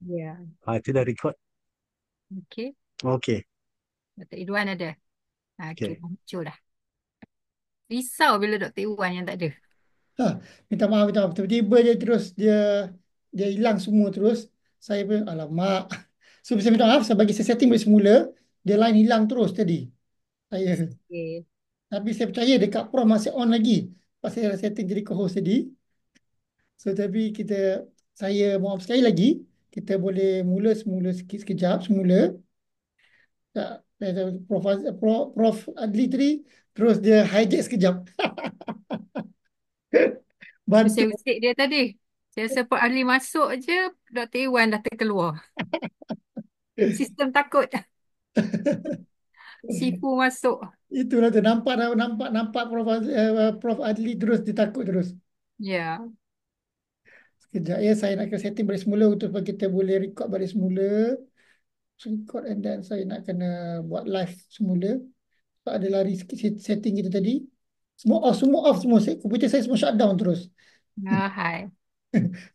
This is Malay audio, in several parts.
Ya. Itu dah record. Okey. Okey. Dr. Idwan ada. Okey, Okey. muncul dah. Risau bila Dr. Iwan yang tak ada. Ha, minta maaf, minta maaf. Tiba-tiba dia terus dia hilang semua terus. Saya pun alamak. So saya minta maaf, saya bagi saya setting dari semula, dia line hilang terus tadi. Saya. Okey. Tapi saya percaya dekat Prof masih on lagi. Pasal saya setting jadi co-host tadi. So tapi saya mohon sekali lagi, kita boleh mula semula sikit sekejap semula. Tak, Prof Adli tadi terus dia hijack sekejap. Bantu. Saya usik dia tadi. Saya rasa Pak Ali masuk je, Dr. Iwan dah terkeluar. Sistem takut. Sifu masuk. Itulah tu nampak nampak nampak Prof Adli terus ditakut terus. Ya. Sekejap ya, saya nak kena setting balik semula untuk kita boleh record balik semula. Record and then saya nak kena buat live semula. Tak ada lari sikit setting kita tadi. Semua off semua. Komputer saya semua shutdown terus. Ah, hai.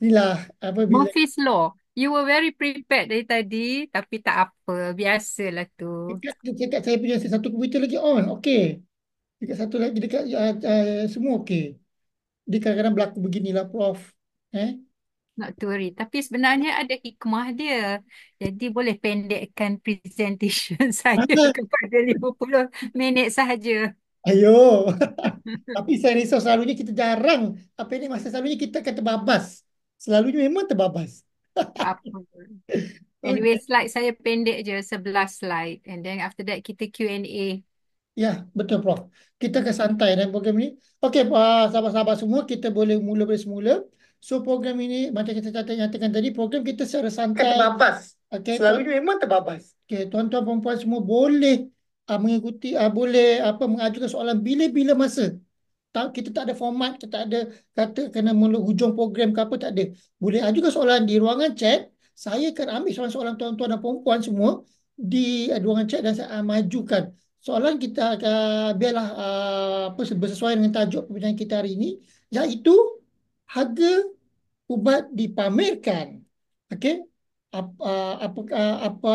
Inilah apabila Murphy's Law. You were very prepared dari tadi, tapi tak apa. Biasalah tu. dekat saya punya satu komputer lagi on. Okey. Dekat satu lagi dekat semua okey. Dia kadang-kadang berlaku beginilah Prof. Eh? Not to worry. Tapi sebenarnya ada hikmah dia. Jadi boleh pendekkan presentation saya Ah, kepada 50 minit sahaja. ayo. Tapi saya risau selalunya kita jarang. Apa ini masa selalunya kita akan terbabas. Selalunya memang terbabas. Tak apa. Anyway, Okey. slide saya pendek je, 11 slide. And then after that kita Q&A. Ya, betul Prof. Kita akan santai dalam program ini. Okey, sahabat-sahabat semua, kita boleh mula dari semula. So, program ini, macam kita nyatakan tadi, program kita secara santai. Terbabas. Okey, selalunya memang terbabas. Okey, tuan-tuan perempuan semua boleh mengikuti, boleh mengajukan soalan bila-bila masa. Tak, kita tak ada format, kita tak ada kata kena hujung program ke apa, tak ada. Boleh ajukan soalan di ruangan chat. Saya akan ambil soalan-soalan tuan-tuan dan perempuan semua di ruangan chat dan saya majukan. Soalan kita biarlah bersesuaian dengan tajuk perbincangan kita hari ini, iaitu harga ubat dipamerkan. Okey? Apa apa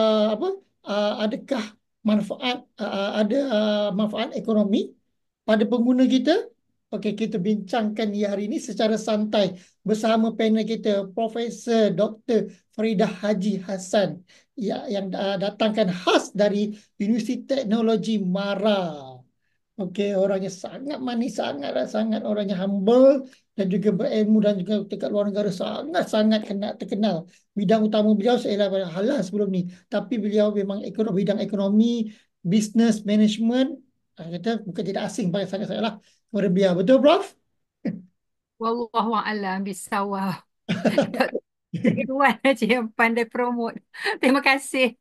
adakah manfaat ekonomi pada pengguna kita? Okey, kita bincangkan di hari ini secara santai bersama panel kita Profesor Dr. Faridah Haji Hassan yang datangkan khas dari Universiti Teknologi Mara. Okey, orangnya sangat manis, sangat orangnya humble dan juga berilmu dan juga dekat luar negara sangat-sangat terkenal. Bidang utama beliau ialah halal sebelum ni. Tapi beliau memang bidang ekonomi, business management, kata bukan tidak asing bagi saya lah kepada beliau. Betul, Prof? Wallahu a'lam bisawab. Ridwan aja yang pandai promote. Terima kasih.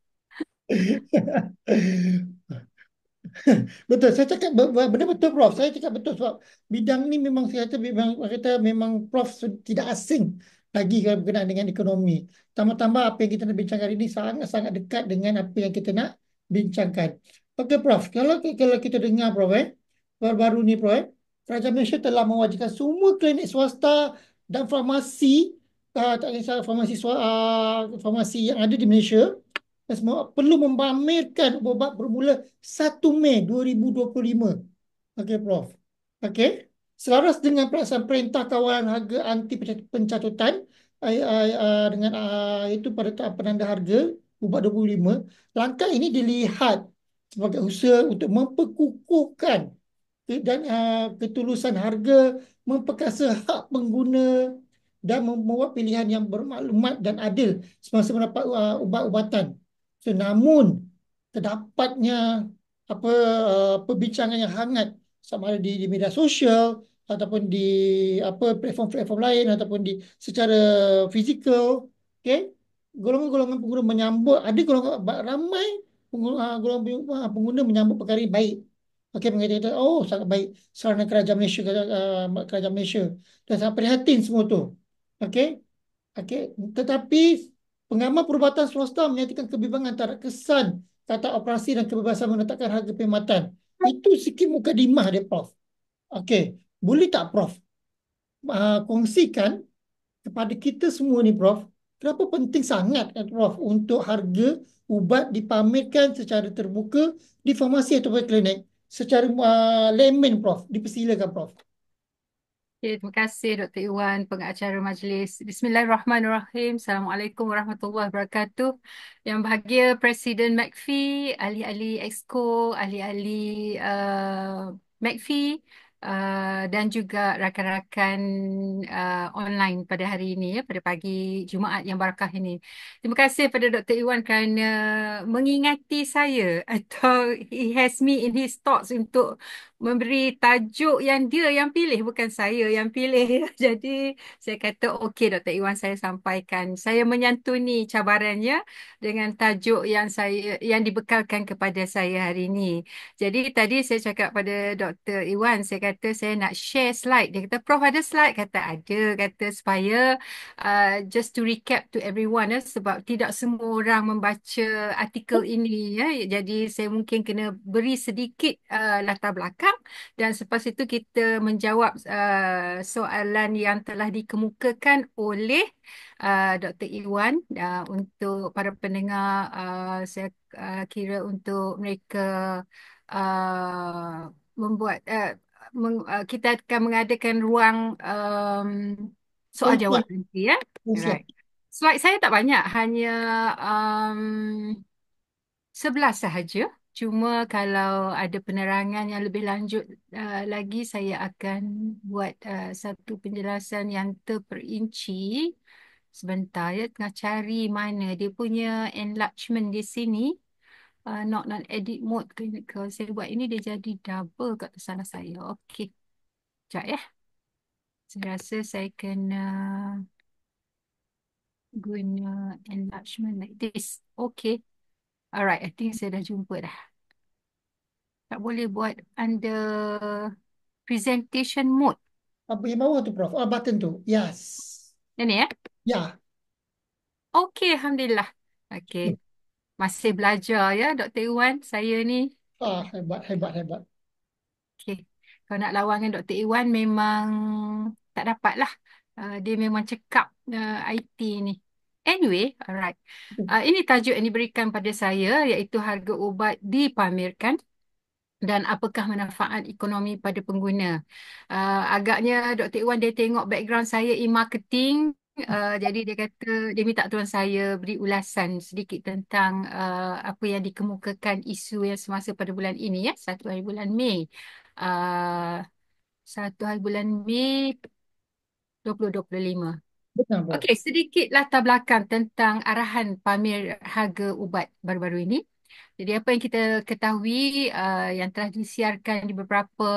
Betul, saya cakap benar betul Prof. Saya cakap betul sebab bidang ni memang saya kata memang Prof tidak asing lagi kalau berkenaan dengan ekonomi. Tambah-tambah apa yang kita nak bincangkan hari ini sangat-sangat dekat dengan apa yang kita nak bincangkan. Okey Prof, kalau kita dengar Prof baru-baru ni Prof Kerajaan Malaysia telah mewajibkan semua klinik swasta dan farmasi tak kisah farmasi yang ada di Malaysia semua perlu memamerkan ubat bermula 1 Mei 2025. Okey, Prof. Okey. Selaras dengan pelaksanaan Perintah Kawalan Harga Anti Pencatutan dengan itu pada tahap penanda harga ubat 25, langkah ini dilihat sebagai usaha untuk memperkukuhkan dan ketulusan harga, memperkasa hak pengguna dan membuat pilihan yang bermaklumat dan adil semasa mendapat ubat-ubatan. So, namun terdapatnya perbincangan yang hangat sama ada di media sosial ataupun di platform-platform lain ataupun di secara fizikal, okey, golongan-golongan pengguna menyambut ada golongan ramai pengguna menyambut perkara ini baik. Okey, mengatakan oh sangat baik sarana kerajaan Malaysia dan sangat prihatin semua tu. Okey. Okey, tetapi pengamal perubatan swasta menyatakan kebimbangan antara kesan tata operasi dan kebebasan menetapkan harga perkhidmatan. Itu sikit mukadimah dia, Prof. Okey, boleh tak Prof kongsikan kepada kita semua ni, Prof, Kenapa penting sangat Prof untuk harga ubat dipamerkan secara terbuka di farmasi atau klinik? Secara layman Prof, dipersilakan Prof. Okay, terima kasih Dr. Iwan, pengacara majlis. Bismillahirrahmanirrahim. Assalamualaikum warahmatullahi wabarakatuh. Yang bahagia Presiden McPhee, ahli-ahli Exco, ahli-ahli McPhee, dan juga rakan-rakan online pada hari ini, ya, pada pagi Jumaat yang barakah ini. Terima kasih pada Dr. Iwan kerana mengingati saya atau he has me in his thoughts untuk memberi tajuk yang dia yang pilih, bukan saya yang pilih. Jadi saya kata okey Dr. Iwan, saya sampaikan. Saya menyantuni cabarannya dengan tajuk yang dibekalkan kepada saya hari ini. Jadi tadi saya cakap pada Dr. Iwan, saya kata saya nak share slide. Dia kata Prof ada slide, kata ada, kata supaya just to recap to everyone, sebab tidak semua orang membaca artikel ini, ya. Jadi saya mungkin kena beri sedikit latar belakang dan selepas itu kita menjawab soalan yang telah dikemukakan oleh Dr. Iwan. Untuk para pendengar, saya kira untuk mereka membuat kita akan mengadakan ruang soal Kongsian, jawab nanti, ya. kongsian. Right. Slide saya tak banyak, hanya um, 11 sahaja. Cuma kalau ada penerangan yang lebih lanjut lagi, saya akan buat satu penjelasan yang terperinci. Sebentar, ya, tengah cari mana dia punya enlargement di sini. Not edit mode ke, kalau saya buat ini dia jadi double kat sana saya. Okey, sekejap, ya. Saya rasa saya kena guna enlargement like this. Okey. Alright, I think saya dah jumpa dah. Tak boleh buat under presentation mode. Apa yang bawah tu Prof? Ah, button tu. Yes. Ini, ya. Ya. Okey, Alhamdulillah. Okey. Masih belajar, ya, Dr. Iwan. Saya ni. Ah, hebat, hebat, hebat. Okey. Kalau nak lawan dengan Dr. Iwan memang tak dapat lah. Dia memang cekap IT ni. Anyway, alright. Ini tajuk yang diberikan pada saya, iaitu harga ubat dipamerkan dan apakah manfaat ekonomi pada pengguna. Agaknya Dr. Iwan dia tengok background saya in marketing. Jadi dia kata dia minta tuan saya beri ulasan sedikit tentang apa yang dikemukakan isu yang semasa pada bulan ini, ya, 1 hari bulan Mei. Uh, 1 hari bulan Mei 2025. Betul Prof. Okey, sedikit latar belakang tentang arahan pamer harga ubat baru-baru ini. Jadi apa yang kita ketahui yang telah disiarkan di beberapa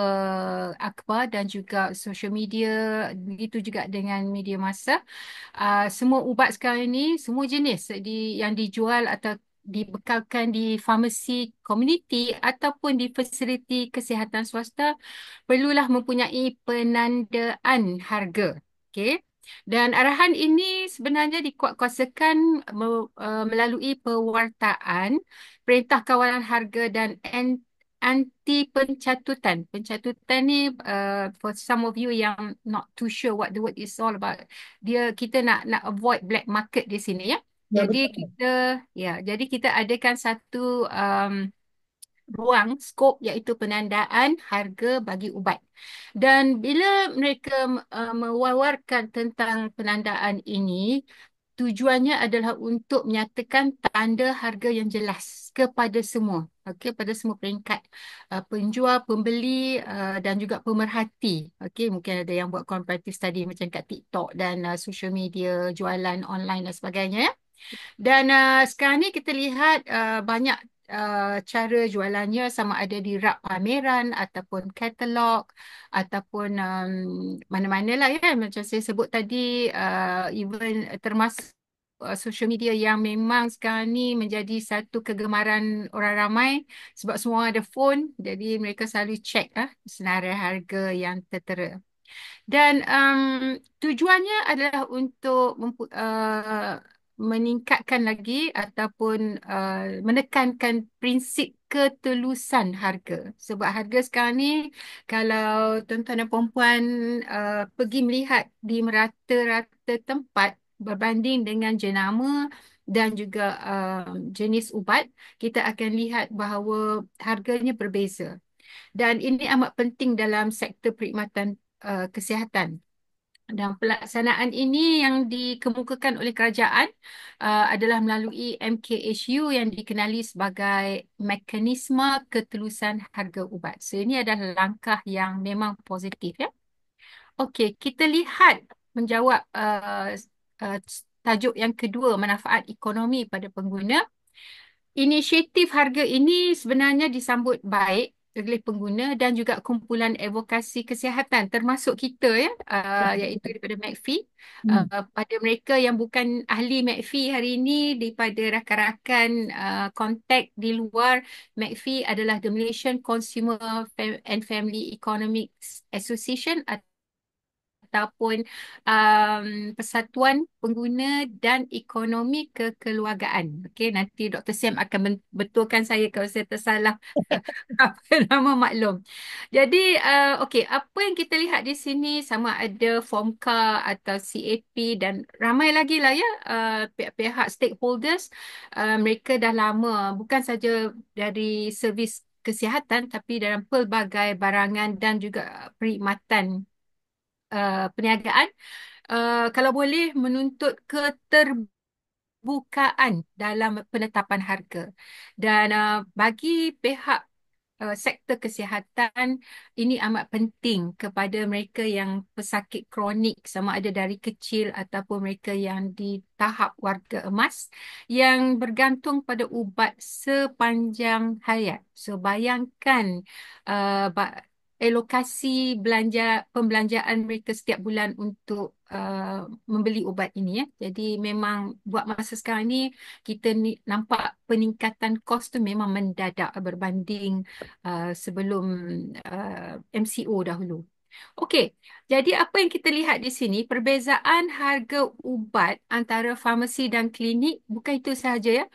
akhbar dan juga social media, begitu juga dengan media massa, semua ubat sekarang ini, semua jenis yang dijual atau dibekalkan di farmasi komuniti ataupun di fasiliti kesihatan swasta perlulah mempunyai penandaan harga. Okey. Dan arahan ini sebenarnya dikuatkuasakan melalui pewartaan Perintah Kawalan Harga dan Anti Pencatutan. Pencatutan ni, for some of you yang not too sure what the word is all about, kita nak avoid black market di sini, ya. Ya, Jadi betul. kita jadi kita adakan satu ruang skop, iaitu penandaan harga bagi ubat. Dan bila mereka mewawarkan tentang penandaan ini, tujuannya adalah untuk menyatakan tanda harga yang jelas kepada semua, okey, pada semua peringkat, penjual, pembeli, dan juga pemerhati. Okey, mungkin ada yang buat comparative study macam kat TikTok dan social media, jualan online dan sebagainya, ya. Dan sekarang ni kita lihat banyak cara jualannya, sama ada di rak pameran ataupun katalog ataupun mana-mana lah, ya. Macam saya sebut tadi, even termasuk social media yang memang sekarang ni menjadi satu kegemaran orang ramai sebab semua ada phone, jadi mereka selalu check senarai harga yang tertera. Dan tujuannya adalah untuk meningkatkan lagi ataupun menekankan prinsip ketelusan harga. Sebab harga sekarang ni, kalau tuan-tuan dan puan-puan pergi melihat di merata-rata tempat, berbanding dengan jenama dan juga jenis ubat, kita akan lihat bahawa harganya berbeza. Dan ini amat penting dalam sektor perkhidmatan kesihatan. Dan pelaksanaan ini yang dikemukakan oleh kerajaan adalah melalui MKHU yang dikenali sebagai Mekanisme Ketelusan Harga Ubat. So, ini adalah langkah yang memang positif ya. Okey, kita lihat menjawab uh, tajuk yang kedua, manfaat ekonomi pada pengguna. Inisiatif harga ini sebenarnya disambut baik oleh pengguna dan juga kumpulan advokasi kesihatan termasuk kita ya, iaitu daripada McPhee. Hmm. Pada mereka yang bukan ahli McPhee hari ini, daripada rakan-rakan kontak di luar, McPhee adalah the Malaysian Consumer and Family Economic Association ataupun Persatuan Pengguna dan Ekonomi Kekeluargaan. Okey, nanti Dr. Sam akan betulkan saya kalau saya tersalah apa nama maklum. Jadi, okey, apa yang kita lihat di sini sama ada Formca atau CAP dan ramai lagi lah ya, pihak-pihak stakeholders. Mereka dah lama bukan saja dari servis kesihatan tapi dalam pelbagai barangan dan juga perkhidmatan perniagaan, kalau boleh menuntut keterbukaan dalam penetapan harga. Dan bagi pihak sektor kesihatan, ini amat penting kepada mereka yang pesakit kronik sama ada dari kecil ataupun mereka yang di tahap warga emas yang bergantung pada ubat sepanjang hayat. So bayangkan alokasi pembelanjaan mereka setiap bulan untuk membeli ubat ini ya. Jadi memang buat masa sekarang ni kita ni nampak peningkatan kos tu memang mendadak berbanding sebelum MCO dahulu. Okey, jadi apa yang kita lihat di sini, perbezaan harga ubat antara farmasi dan klinik bukan itu sahaja ya.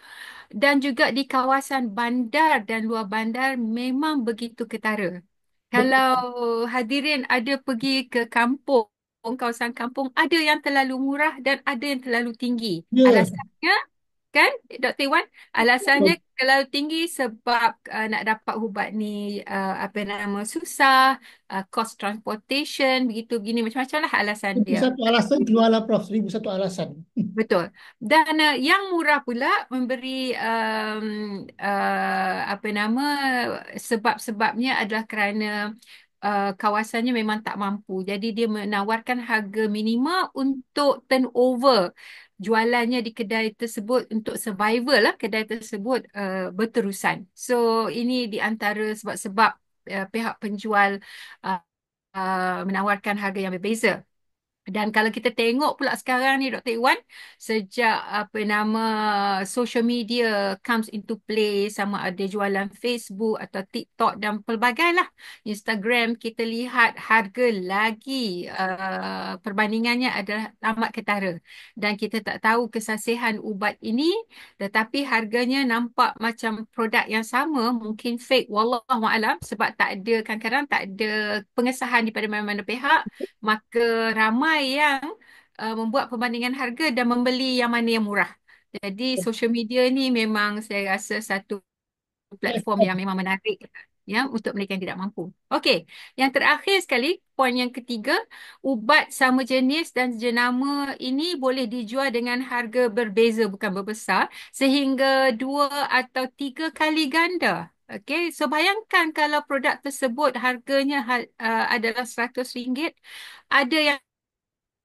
Dan juga di kawasan bandar dan luar bandar memang begitu ketara. Betul. Kalau hadirin ada pergi ke kampung, kawasan kampung, ada yang terlalu murah dan ada yang terlalu tinggi. Ya, Alasannya, kan, Dr. Iwan? Alasannya betul. terlalu tinggi sebab nak dapat ubat ni apa nama susah, cost transportation, begitu begini macam-macam lah alasan Itu dia. satu alasan keluarlah Prof. 1,001 alasan. Betul. Dan yang murah pula memberi apa nama sebab-sebabnya adalah kerana kawasannya memang tak mampu. Jadi dia menawarkan harga minima untuk turnover jualannya di kedai tersebut untuk survival lah kedai tersebut berterusan. So ini di antara sebab-sebab pihak penjual uh, menawarkan harga yang berbeza. Dan kalau kita tengok pula sekarang ni Dr. Iwan, sejak apa nama social media comes into play, sama ada jualan Facebook atau TikTok dan pelbagai lah, Instagram, kita lihat harga lagi perbandingannya adalah amat ketara. Dan kita tak tahu kesasihan ubat ini, tetapi harganya nampak macam produk yang sama, mungkin fake, wallahualam, sebab tak ada, kadang-kadang tak ada pengesahan daripada mana-mana pihak, maka ramai yang membuat perbandingan harga dan membeli yang mana yang murah. Jadi social media ni memang saya rasa satu platform yang memang menarik ya untuk mereka yang tidak mampu. Okey, yang terakhir sekali, poin yang ketiga, ubat sama jenis dan jenama ini boleh dijual dengan harga berbeza bukan berbesar sehingga 2 atau 3 kali ganda. Okey, so bayangkan kalau produk tersebut harganya adalah RM100, ada yang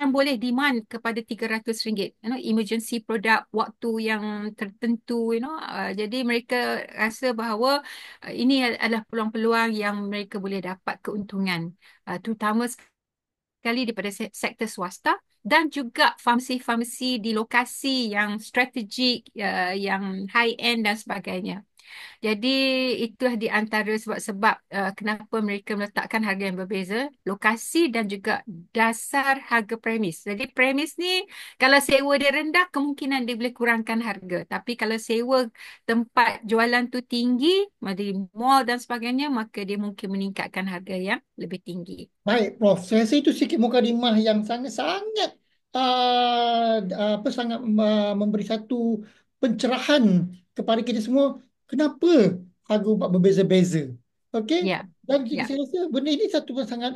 boleh demand kepada RM300, emergency product waktu yang tertentu, jadi mereka rasa bahawa ini adalah peluang-peluang yang mereka boleh dapat keuntungan, terutama sekali daripada sektor swasta dan juga farmasi-farmasi di lokasi yang strategik, yang high end dan sebagainya. Jadi itulah di antara sebab-sebab kenapa mereka meletakkan harga yang berbeza, lokasi dan juga dasar harga premis. Jadi premis ni kalau sewa dia rendah, kemungkinan dia boleh kurangkan harga. Tapi kalau sewa tempat jualan tu tinggi, di mall dan sebagainya, maka dia mungkin meningkatkan harga yang lebih tinggi. Baik, Prof. Saya rasa itu sikit mukadimah yang sangat-sangat apa sangat memberi satu pencerahan kepada kita semua kenapa harga ubat berbeza-beza. Okey? Ya, Dan ya, saya rasa benda ini satu pun sangat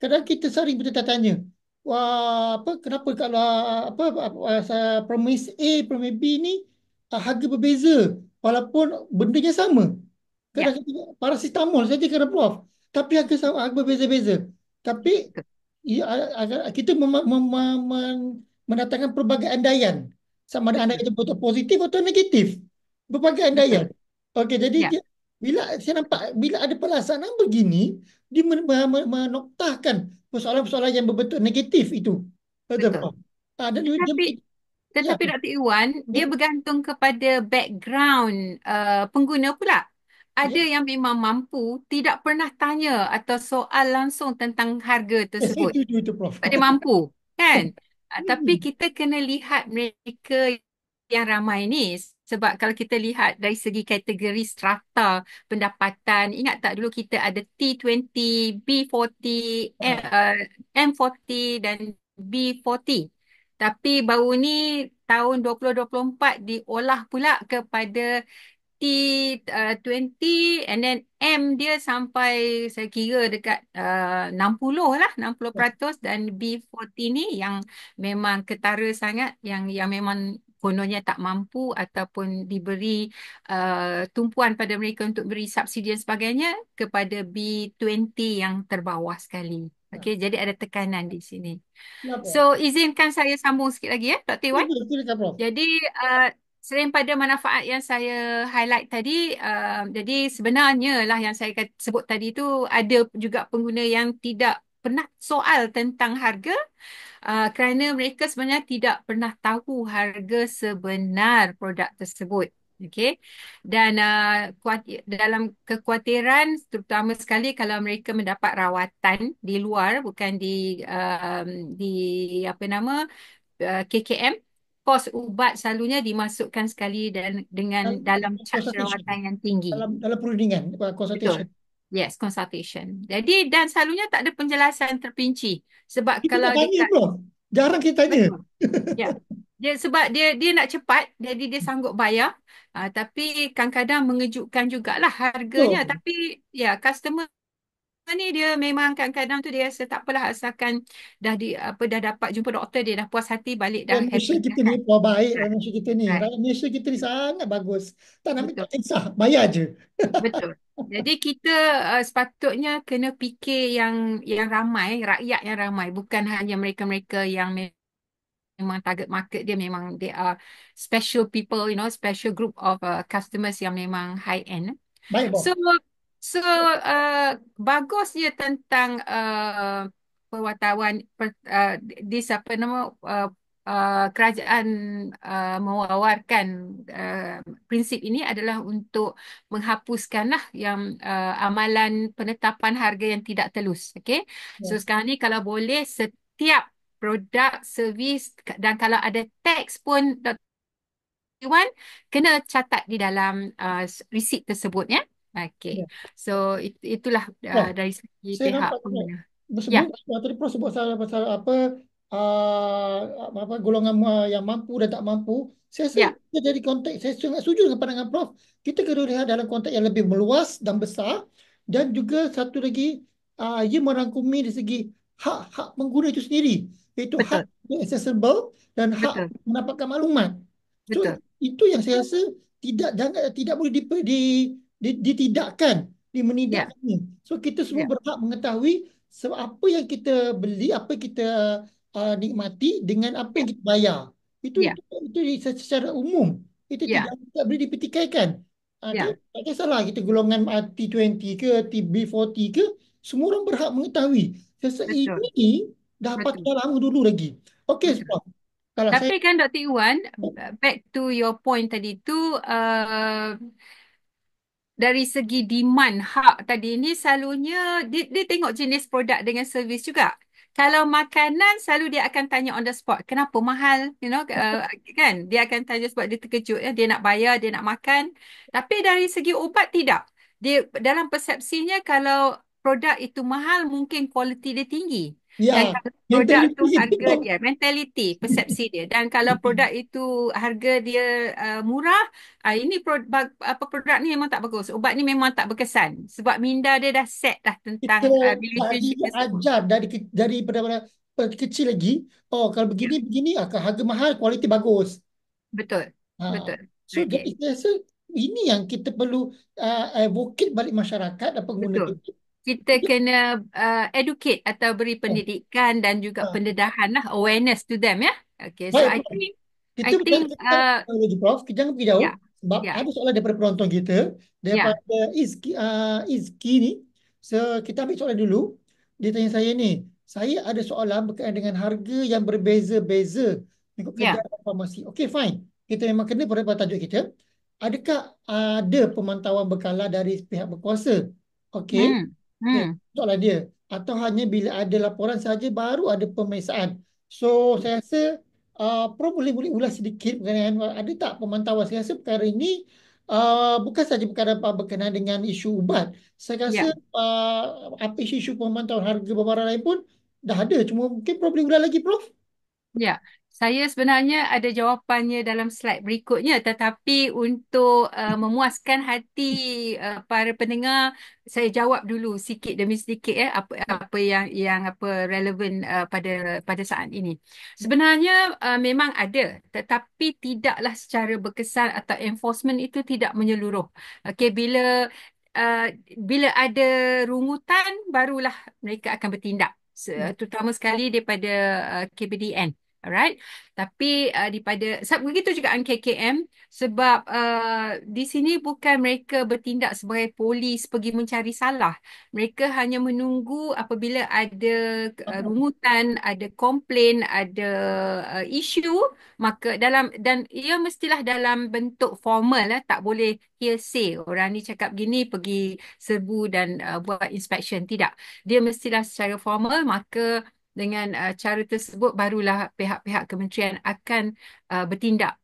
kadang kita sering bertanya-tanya. Wah, apa kenapa kalau premis A, premis B ni harga berbeza walaupun bendanya sama. ya, Kadang-kadang paracetamol saja kena Prof. Tapi harga sama, harga berbeza-beza. Tapi betul, ya, kita mendatangkan pelbagai andaian. Sama ada andaian betul, itu betul positif atau negatif. Berbagai andaian. betul. Okey, jadi Ya, bila saya nampak, bila ada pelaksanaan begini, dia menoktahkan persoalan-persoalan yang betul negatif itu. Betul, betul. Prof. Dan dia, Tetapi ya, Tetapi Dr. Iwan, dia ya, bergantung kepada background pengguna pula. ya, Ada yang memang mampu, tidak pernah tanya atau soal langsung tentang harga saya tersebut. setuju itu, Prof. Tak ada mampu, kan? Tapi Hmm. kita kena lihat mereka yang ramai ni. Sebab kalau kita lihat dari segi kategori strata pendapatan, ingat tak dulu kita ada T20, B40, Ah, M40 dan B40. Tapi baru ni tahun 2024 diolah pula kepada T20 and then M dia sampai saya kira dekat 60 lah, 60% dan B40 ni yang memang ketara sangat yang memang kononnya tak mampu ataupun diberi tumpuan pada mereka untuk beri subsidi dan sebagainya kepada B20 yang terbawah sekali. ah. Okey, jadi ada tekanan di sini. Ya, Prof. So, izinkan saya sambung sikit lagi ya, Dr. Iwan. Silakan, Prof. Jadi selain pada manfaat yang saya highlight tadi, jadi sebenarnya lah yang saya sebut tadi tu ada juga pengguna yang tidak pernah soal tentang harga kerana mereka sebenarnya tidak pernah tahu harga sebenar produk tersebut. Okey. Dan dalam kekhawatiran terutama sekali kalau mereka mendapat rawatan di luar bukan di apa nama KKM, kos ubat selalunya dimasukkan sekali dan dengan Dalam dalam caj consultation. rawatan yang tinggi. Dalam perundingan, Betul. consultation. Yes, consultation. Jadi dan selalunya tak ada penjelasan terperinci sebab Kita kalau tak tanya, dekat Prof. Jarang kita tanya. betul. Ya. Sebab dia nak cepat jadi dia sanggup bayar. Tapi kadang-kadang mengejutkan jugalah harganya Betul. tapi ya customer ni dia memang kadang-kadang tu dia rasa tak apalah asalkan dah dapat jumpa doktor dia dah puas hati balik dah Dan happy Malaysia dah kita ni, kan. Prof, baik. Right. Malaysia kita ni. Right. Rakyat Malaysia kita ni sangat bagus. Tak nak minta Betul. kisah. Bayar je. Betul. Jadi kita sepatutnya kena fikir yang ramai, rakyat yang ramai, bukan hanya mereka-mereka yang memang target market dia memang they are special people, special group of customers yang memang high end. Baik, So Prof. bagusnya tentang perwataan di apa nama kerajaan mewawarkan prinsip ini adalah untuk menghapuskanlah yang amalan penetapan harga yang tidak telus. Okay, so Ya. sekarang ni kalau boleh setiap produk, servis dan kalau ada teks pun Iwan kena catat di dalam resit tersebut ya. Okey. Ya. So itulah Prof, dari segi saya pihak nampak pengguna. Ya, sebelum tadi Prof sebut pasal apa golongan yang mampu dan tak mampu. Saya rasa ya, kita dari konteks, saya sangat setuju dengan pandangan Prof. Kita kena lihat dalam konteks yang lebih meluas dan besar dan juga satu lagi ia merangkumi dari segi hak-hak pengguna itu sendiri, iaitu hak betul, accessible dan hak betul, mendapatkan maklumat. So betul. itu yang saya rasa tidak boleh ditidakkan, Ya, dimenidakkan ni. So kita semua ya, berhak mengetahui apa yang kita beli, apa yang kita nikmati dengan apa ya, yang kita bayar. Itu ya, itu itu secara umum. Itu ya, tidak boleh dipertikaikan. Okay? ya, Tak kisahlah kita golongan T20 ke TB40 ke, semua orang berhak mengetahui. Saya rasa betul, ini dah betul, patut lama dulu lagi. Okey, betul. Prof. Kalau saya Tapi kan Dr. Iwan, back to your point tadi tu, dari segi demand hak tadi ni selalunya dia tengok jenis produk dengan servis juga. Kalau makanan selalu dia akan tanya on the spot, kenapa mahal? Kan? Dia akan tanya sebab dia terkejut dia nak bayar, dia nak makan. Tapi dari segi ubat tidak. Dia dalam persepsinya kalau produk itu mahal mungkin kualiti dia tinggi. Dan Ya, kalau produk tu mentaliti itu. harga dia, mentality, persepsi dia. Dan kalau produk itu harga dia murah, ini apa produk ni memang tak bagus. Ubat ni memang tak berkesan. Sebab minda dia dah set dah tentang Kita dah relationship tersebut. diajar dari pada kecil lagi. Oh, kalau Ya, begini akan harga mahal, kualiti bagus. betul. Ha. Betul. So Okey. jadi saya rasa ini yang kita perlu advocate balik masyarakat dan pengguna Betul. kita. Kita kena educate atau beri Ya. pendidikan dan juga Ha. pendedahan lah, awareness to them ya. Okay, so Baik, I Prof. think Kita I think kita lagi, Prof. Kita jangan pergi jauh ya, sebab ya, ada soalan daripada penonton kita ya, daripada Izki ni. So, kita ambil soalan dulu. Dia tanya saya ni, saya ada soalan berkaitan dengan harga yang berbeza-beza mengikut ya. kedai dan farmasi. Okey, fine. Kita memang kena pada tajuk kita. Adakah ada pemantauan berkala dari pihak berkuasa? Okey. Hmm. Okey, Hmm. soalan dia. Atau hanya bila ada laporan saja baru ada pemeriksaan. So, saya rasa Prof boleh ulas sedikit berkenaan ada tak pemantauan. Saya rasa perkara ini bukan saja perkara berkenaan dengan isu ubat. Saya rasa Ya. apa isu pemantauan harga barang lain pun dah ada. Cuma mungkin Prof boleh ulas lagi, Prof. Ya, saya sebenarnya ada jawapannya dalam slide berikutnya, tetapi untuk memuaskan hati para pendengar, saya jawab dulu sikit demi sedikit ya apa apa yang apa relevan pada pada saat ini. Sebenarnya memang ada, tetapi tidaklah secara berkesan atau enforcement itu tidak menyeluruh. Okey, uh, bila ada rungutan barulah mereka akan bertindak. Terutama sekali daripada KBDN. Alright. Tapi begitu juga dengan KKM sebab di sini bukan mereka bertindak sebagai polis pergi mencari salah. Mereka hanya menunggu apabila ada rungutan, ada komplain, ada isu, maka dan ia mestilah dalam bentuk formal tak boleh hearsay. Orang ni cakap gini pergi serbu dan buat inspection. Tidak. Dia mestilah secara formal, maka dengan cara tersebut barulah pihak-pihak kementerian akan bertindak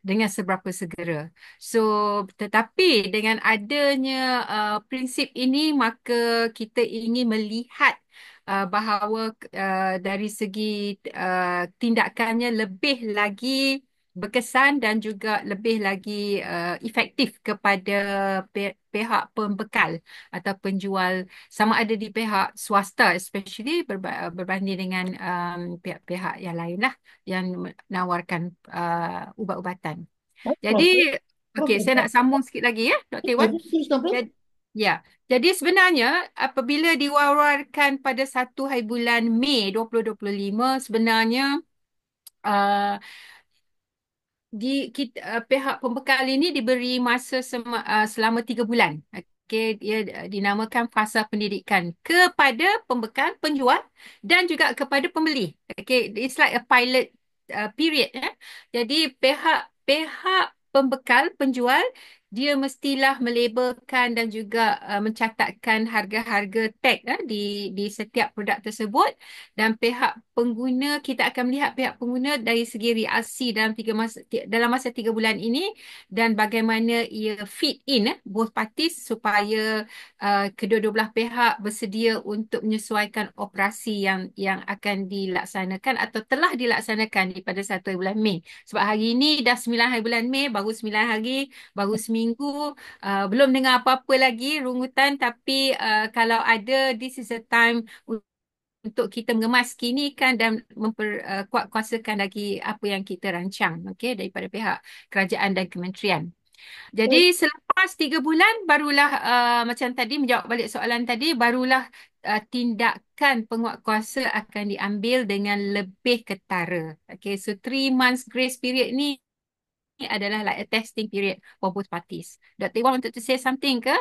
dengan seberapa segera. So, tetapi dengan adanya prinsip ini, maka kita ingin melihat bahawa dari segi tindakannya lebih lagi berkesan dan juga lebih lagi efektif kepada pihak pembekal atau penjual sama ada di pihak swasta especially berbanding dengan pihak-pihak yang lain lah yang menawarkan ubat-ubatan. Prof, Jadi, Prof, okey, saya nak sambung sikit lagi ya, Dr. Iwan. teruskan, Prof. Jadi, ya, jadi sebenarnya apabila diwawarkan pada 1 hari bulan Mei 2025, sebenarnya uh, pihak pembekal ini diberi masa selama 3 bulan. Okey, dia dinamakan fasa pendidikan kepada pembekal, penjual dan juga kepada pembeli. Okey, it's like a pilot period. Jadi pihak pembekal, penjual, dia mestilah melabelkan dan juga mencatatkan harga-harga tag di setiap produk tersebut dan pihak pengguna kita akan melihat pihak pengguna dari segi reaksi dalam masa 3 bulan ini dan bagaimana ia fit in both parties supaya kedua-dua belah pihak bersedia untuk menyesuaikan operasi yang akan dilaksanakan atau telah dilaksanakan pada 1 hari bulan Mei. Sebab hari ini dah 9 hari bulan Mei, baru 9 hari, baru seminggu, belum dengar apa-apa lagi rungutan tapi kalau ada, this is a time untuk kita mengemaskinkan dan memperkuatkuasakan lagi apa yang kita rancang, okey, daripada pihak kerajaan dan kementerian. Jadi selepas 3 bulan barulah macam tadi menjawab balik soalan tadi, barulah tindakan penguatkuasa akan diambil dengan lebih ketara. Okay, so 3 months grace period ni adalah like a testing period for both parties. Dr. Iwan wanted to say something ke?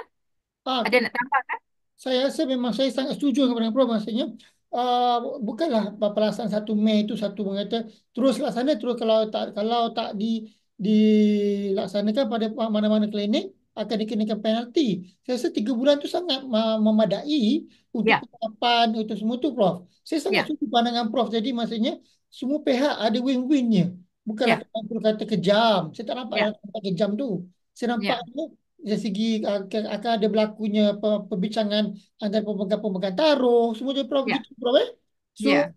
Ah, Ada nak tambah kan? Saya rasa memang saya sangat setuju kepada Prof. Maksudnya bukanlah pelaksanaan 1 Mei itu satu mengata terus laksana terus kalau tak dilaksanakan pada mana-mana klinik akan dikenakan penalti. Saya rasa 3 bulan itu sangat memadai untuk Ya, penerapan itu semua tu, Prof. Saya sangat ya, setuju pandangan Prof. Jadi maksudnya semua pihak ada win-winnya. Bukanlah ya, kita kata kejam. Saya tak nampak ya, kata kejam tu. Saya nampak ya. dari segi akan ada berlakunya perbincangan antara pemegang-pemegang taruh, semua je Prof Ya, gitu Prof So, ya.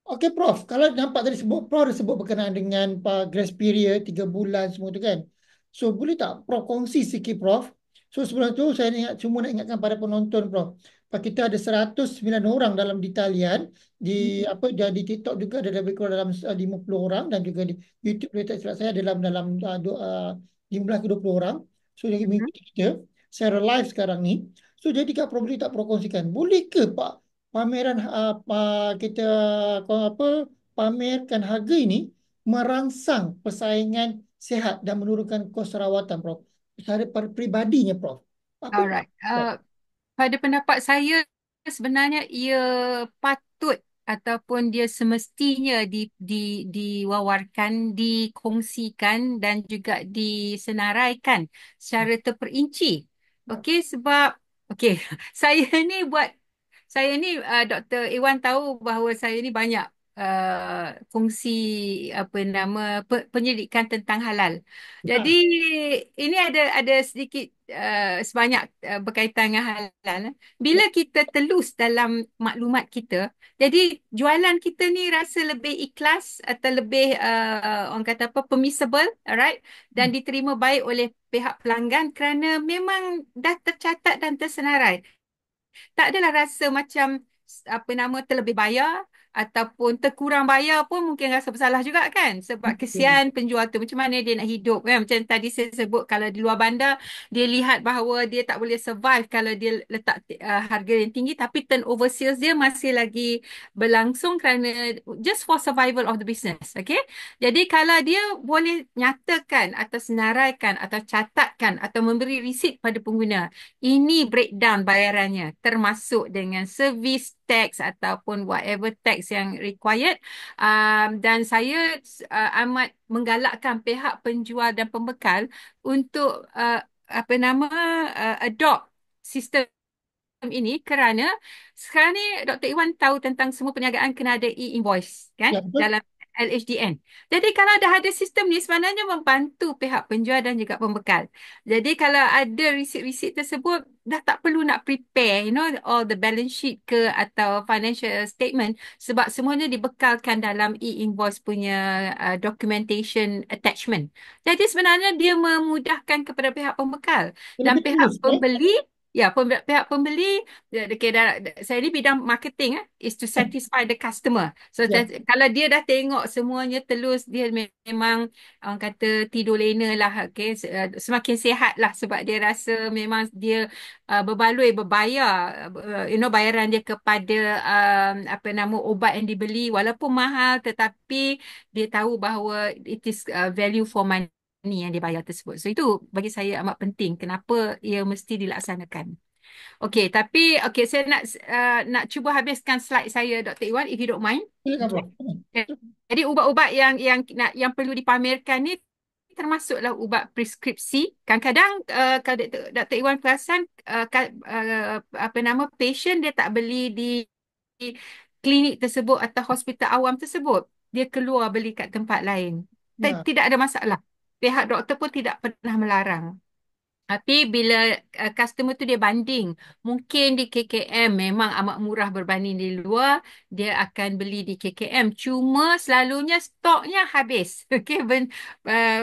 okey Prof, kalau nampak tadi sebut Prof ada sebut berkenaan dengan grace period 3 bulan semua tu kan. So, boleh tak Prof kongsi sikit Prof? So, sebelum tu saya cuma nak ingatkan pada penonton Prof. Kita ada 109 orang dalam di talian di apa di TikTok juga ada lebih kurang dalam 50 orang dan juga di YouTube kalau tak silap saya dalam dalam 15 ke 20 orang. So, jadi Mhm. mengikuti kita secara live sekarang ni. So, jadi Kak Prof boleh tak Prof kongsikan? Boleh ke Pak pameran kita apa pamerkan harga ini merangsang persaingan sihat dan menurunkan kos rawatan, Prof. Secara peribadinya, Prof. Apa Alright. Prof? Pada pendapat saya sebenarnya ia patut ataupun dia semestinya diwawarkan, dikongsikan dan juga disenaraikan secara terperinci. Okey, sebab okey, saya ni buat saya ni Dr. Iwan tahu bahawa saya ni banyak fungsi apa nama penyelidikan tentang halal. Jadi Ya, ini ada sedikit sebanyak berkaitan dengan halal. ya, Bila kita telus dalam maklumat kita, jadi jualan kita ni rasa lebih ikhlas atau lebih orang kata apa permissible, alright, dan diterima baik oleh pihak pelanggan kerana memang dah tercatat dan tersenarai. Tak adalah rasa macam apa nama terlebih bayar ataupun terkurang bayar pun mungkin rasa bersalah juga kan, sebab betul. kesian penjual tu macam mana dia nak hidup kan, macam tadi saya sebut kalau di luar bandar dia lihat bahawa dia tak boleh survive kalau dia letak harga yang tinggi tapi turnover sales dia masih lagi berlangsung kerana just for survival of the business. Okay, jadi kalau dia boleh nyatakan atau senaraikan atau catatkan atau memberi resit pada pengguna, ini breakdown bayarannya termasuk dengan service tax ataupun whatever tax yang required. Dan saya amat menggalakkan pihak penjual dan pembekal untuk apa nama adopt sistem ini kerana sekarang ni Dr. Iwan tahu tentang semua perniagaan kena ada e-invoice kan Ya, betul. dalam LHDN. Jadi kalau dah ada sistem ni sebenarnya membantu pihak penjual dan juga pembekal. Jadi kalau ada resit-resit tersebut dah tak perlu nak prepare all the balance sheet ke atau financial statement sebab semuanya dibekalkan dalam e-invoice punya documentation attachment. Jadi sebenarnya dia memudahkan kepada pihak pembekal dan Lebih pihak terus, kan? pembeli. Ya, pihak pembeli, okay, saya ni bidang marketing is to satisfy the customer. So Ya, kalau dia dah tengok semuanya telus, dia memang orang kata tidur lena lah, okay. Semakin sihat lah sebab dia rasa memang dia berbaloi berbayar, bayaran dia kepada apa nama ubat yang dibeli walaupun mahal tetapi dia tahu bahawa it is value for money yang dibayar tersebut. So itu bagi saya amat penting. Kenapa ia mesti dilaksanakan? Okey, tapi okey saya nak cuba habiskan slide saya Dr. Iwan if you don't mind. silakan, Okey. Prof. Jadi ubat-ubat yang perlu dipamerkan ni termasuklah ubat preskripsi. Kadang-kadang kalau Dr. Iwan perasan apa nama patient dia tak beli di klinik tersebut atau hospital awam tersebut. Dia keluar beli kat tempat lain. Ya, Tidak ada masalah. Pihak doktor pun tidak pernah melarang. Tapi bila customer tu dia banding, mungkin di KKM memang amat murah berbanding di luar, dia akan beli di KKM. Cuma selalunya stoknya habis. Okey,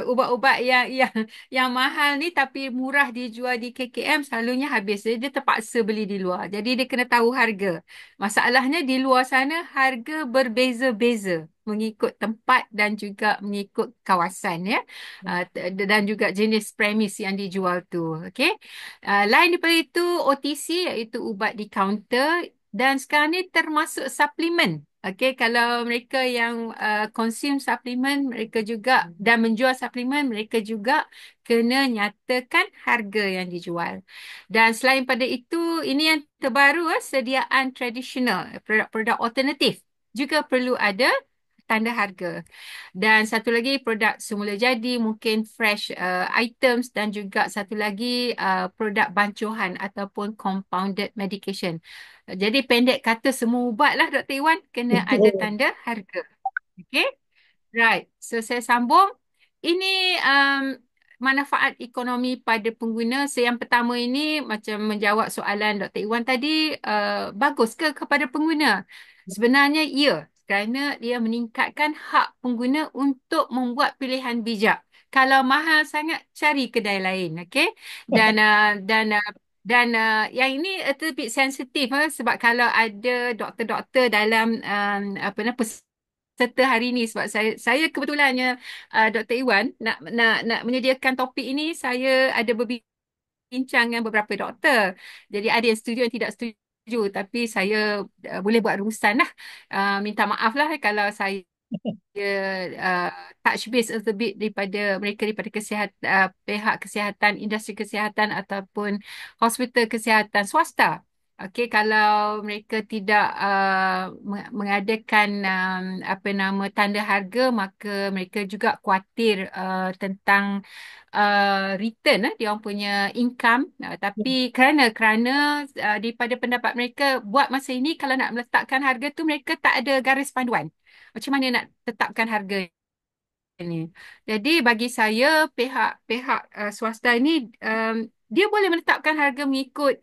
ubat-ubat yang mahal ni tapi murah dijual di KKM selalunya habis. Jadi dia terpaksa beli di luar. Jadi dia kena tahu harga. Masalahnya di luar sana harga berbeza-beza mengikut tempat dan juga mengikut kawasan ya. Dan juga jenis premis yang dijual tu. Okey. Lain daripada itu OTC iaitu ubat di kaunter dan sekarang ni termasuk suplemen. Okey, kalau mereka yang consume suplemen mereka juga dan menjual suplemen mereka juga kena nyatakan harga yang dijual. Dan selain pada itu ini yang terbaru sediaan tradisional produk-produk alternatif juga perlu ada tanda harga. Dan satu lagi produk semula jadi, mungkin fresh items dan juga satu lagi produk bancuhan ataupun compounded medication. Jadi pendek kata semua ubat lah Dr. Iwan kena ada betul. tanda harga. Okay? Right. So saya sambung. Ini manfaat ekonomi pada pengguna. So, yang pertama ini macam menjawab soalan Dr. Iwan tadi, bagus ke kepada pengguna? Sebenarnya ya, kerana dia meningkatkan hak pengguna untuk membuat pilihan bijak. Kalau mahal sangat, cari kedai lain, okey? Dan yang ini a little bit sensitif, sebab kalau ada doktor-doktor dalam apa nama peserta hari ini, sebab saya kebetulannya Dr. Iwan nak menyediakan topik ini, saya ada berbincang dengan beberapa doktor. Jadi ada yang setuju, yang tidak setuju, tapi saya boleh buat rumusan lah. Minta maaf lah kalau saya uh, touch base a little bit daripada mereka, daripada pihak kesihatan, industri kesihatan ataupun hospital kesihatan swasta. Okey, kalau mereka tidak mengadakan apa nama tanda harga, maka mereka juga khuatir tentang return dia orang punya income. Tapi kerana daripada pendapat mereka, buat masa ini kalau nak meletakkan harga tu, mereka tak ada garis panduan macam mana nak tetapkan harga ini. Jadi bagi saya, pihak swasta ini dia boleh menetapkan harga mengikut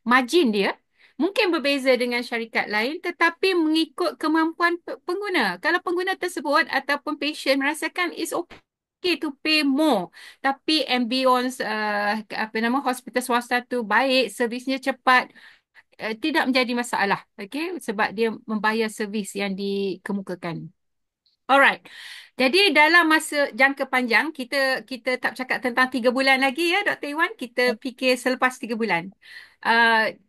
margin dia. Mungkin berbeza dengan syarikat lain, tetapi mengikut kemampuan pengguna. Kalau pengguna tersebut ataupun patient merasakan it's okay to pay more, tapi ambience apa nama hospital swasta tu baik, servisnya cepat, tidak menjadi masalah, okay? Sebab dia membayar servis yang dikemukakan. Alright. Jadi dalam masa jangka panjang, kita tak cakap tentang 3 bulan lagi ya, Dr. Iwan. Kita fikir selepas 3 bulan.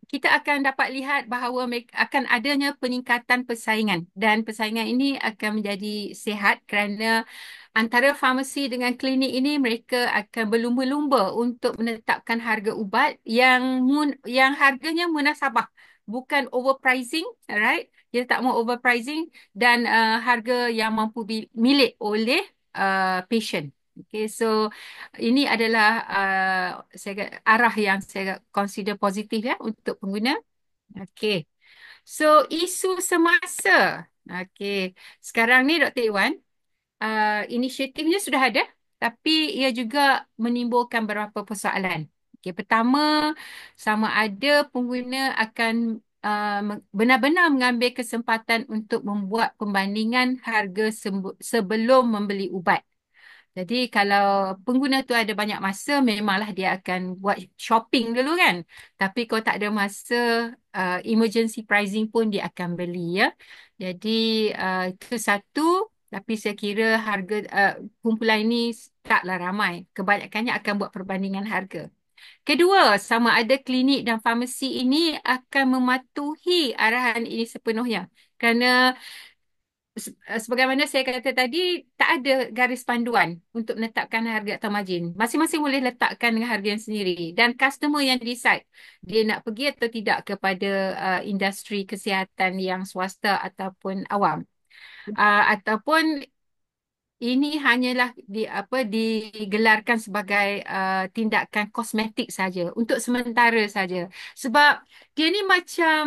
Kita akan dapat lihat bahawa akan adanya peningkatan persaingan. Dan persaingan ini akan menjadi sihat kerana antara farmasi dengan klinik ini, mereka akan berlumba-lumba untuk menetapkan harga ubat yang harganya munasabah. Bukan overpricing, alright? Kita tak mau overpricing, dan harga yang mampu milik oleh patient. Okay, so ini adalah arah yang saya consider positif ya untuk pengguna. Okay, so isu semasa. Okay, sekarang ni Dr. Iwan, inisiatifnya sudah ada, tapi ia juga menimbulkan beberapa persoalan. Okay, pertama, sama ada pengguna akan benar-benar mengambil kesempatan untuk membuat pembandingan harga sebelum membeli ubat. Jadi kalau pengguna tu ada banyak masa, memanglah dia akan buat shopping dulu kan. Tapi kalau tak ada masa, emergency pricing pun dia akan beli ya. Jadi itu satu. Tapi saya kira harga kumpulan ini taklah ramai. Kebanyakannya akan buat perbandingan harga. Kedua, sama ada klinik dan farmasi ini akan mematuhi arahan ini sepenuhnya. Kerana sebagaimana saya kata tadi, tak ada garis panduan untuk menetapkan harga atau margin. Masing-masing boleh letakkan dengan harga yang sendiri. Dan customer yang decide dia nak pergi atau tidak kepada industri kesihatan yang swasta ataupun awam. Ataupun ini hanyalah digelarkan sebagai tindakan kosmetik saja, untuk sementara saja. Sebab dia ni macam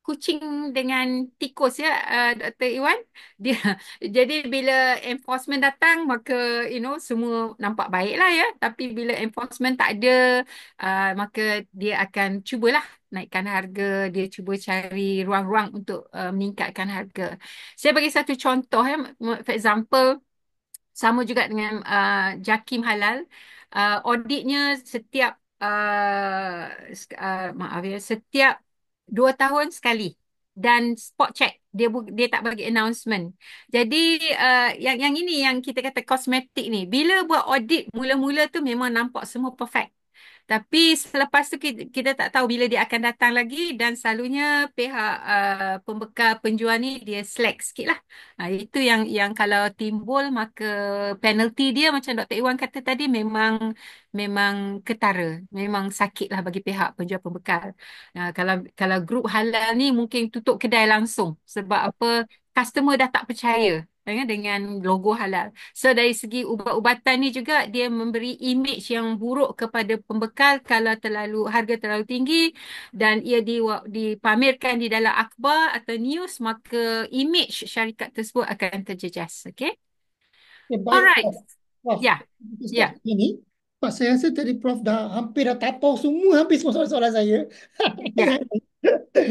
kucing dengan tikus ya, Dr. Iwan. Dia jadi bila enforcement datang, maka semua nampak baiklah ya. Tapi bila enforcement tak ada, maka dia akan cubalah naikkan harga, dia cuba cari ruang-ruang untuk meningkatkan harga. Saya bagi satu contoh ya, for example, sama juga dengan JAKIM Halal. Auditnya setiap maaf ya, setiap 2 tahun sekali. Dan spot check, dia tak bagi announcement. Jadi yang ini yang kita kata kosmetik ni, bila buat audit mula-mula tu memang nampak semua perfect. Tapi selepas tu kita tak tahu bila dia akan datang lagi, dan selalunya pihak pembekal penjual ni dia slack sikit lah. Itu yang kalau timbul, maka penalti dia macam Dr. Iwan kata tadi, memang ketara, memang sakit lah bagi pihak penjual pembekal. Kalau grup halal ni mungkin tutup kedai langsung, sebab apa, customer dah tak percaya dengan logo halal. So dari segi ubat-ubatan ni juga, dia memberi image yang buruk kepada pembekal kalau harga terlalu tinggi, dan ia dipamerkan di dalam akhbar atau news, maka image syarikat tersebut akan terjejas. Okay? Baik, Alright. Prof. Prof, Ya, kita start ya. ini. Pak, saya rasa tadi Prof dah tapau semua hampir semua soalan-soalan saya. Ya.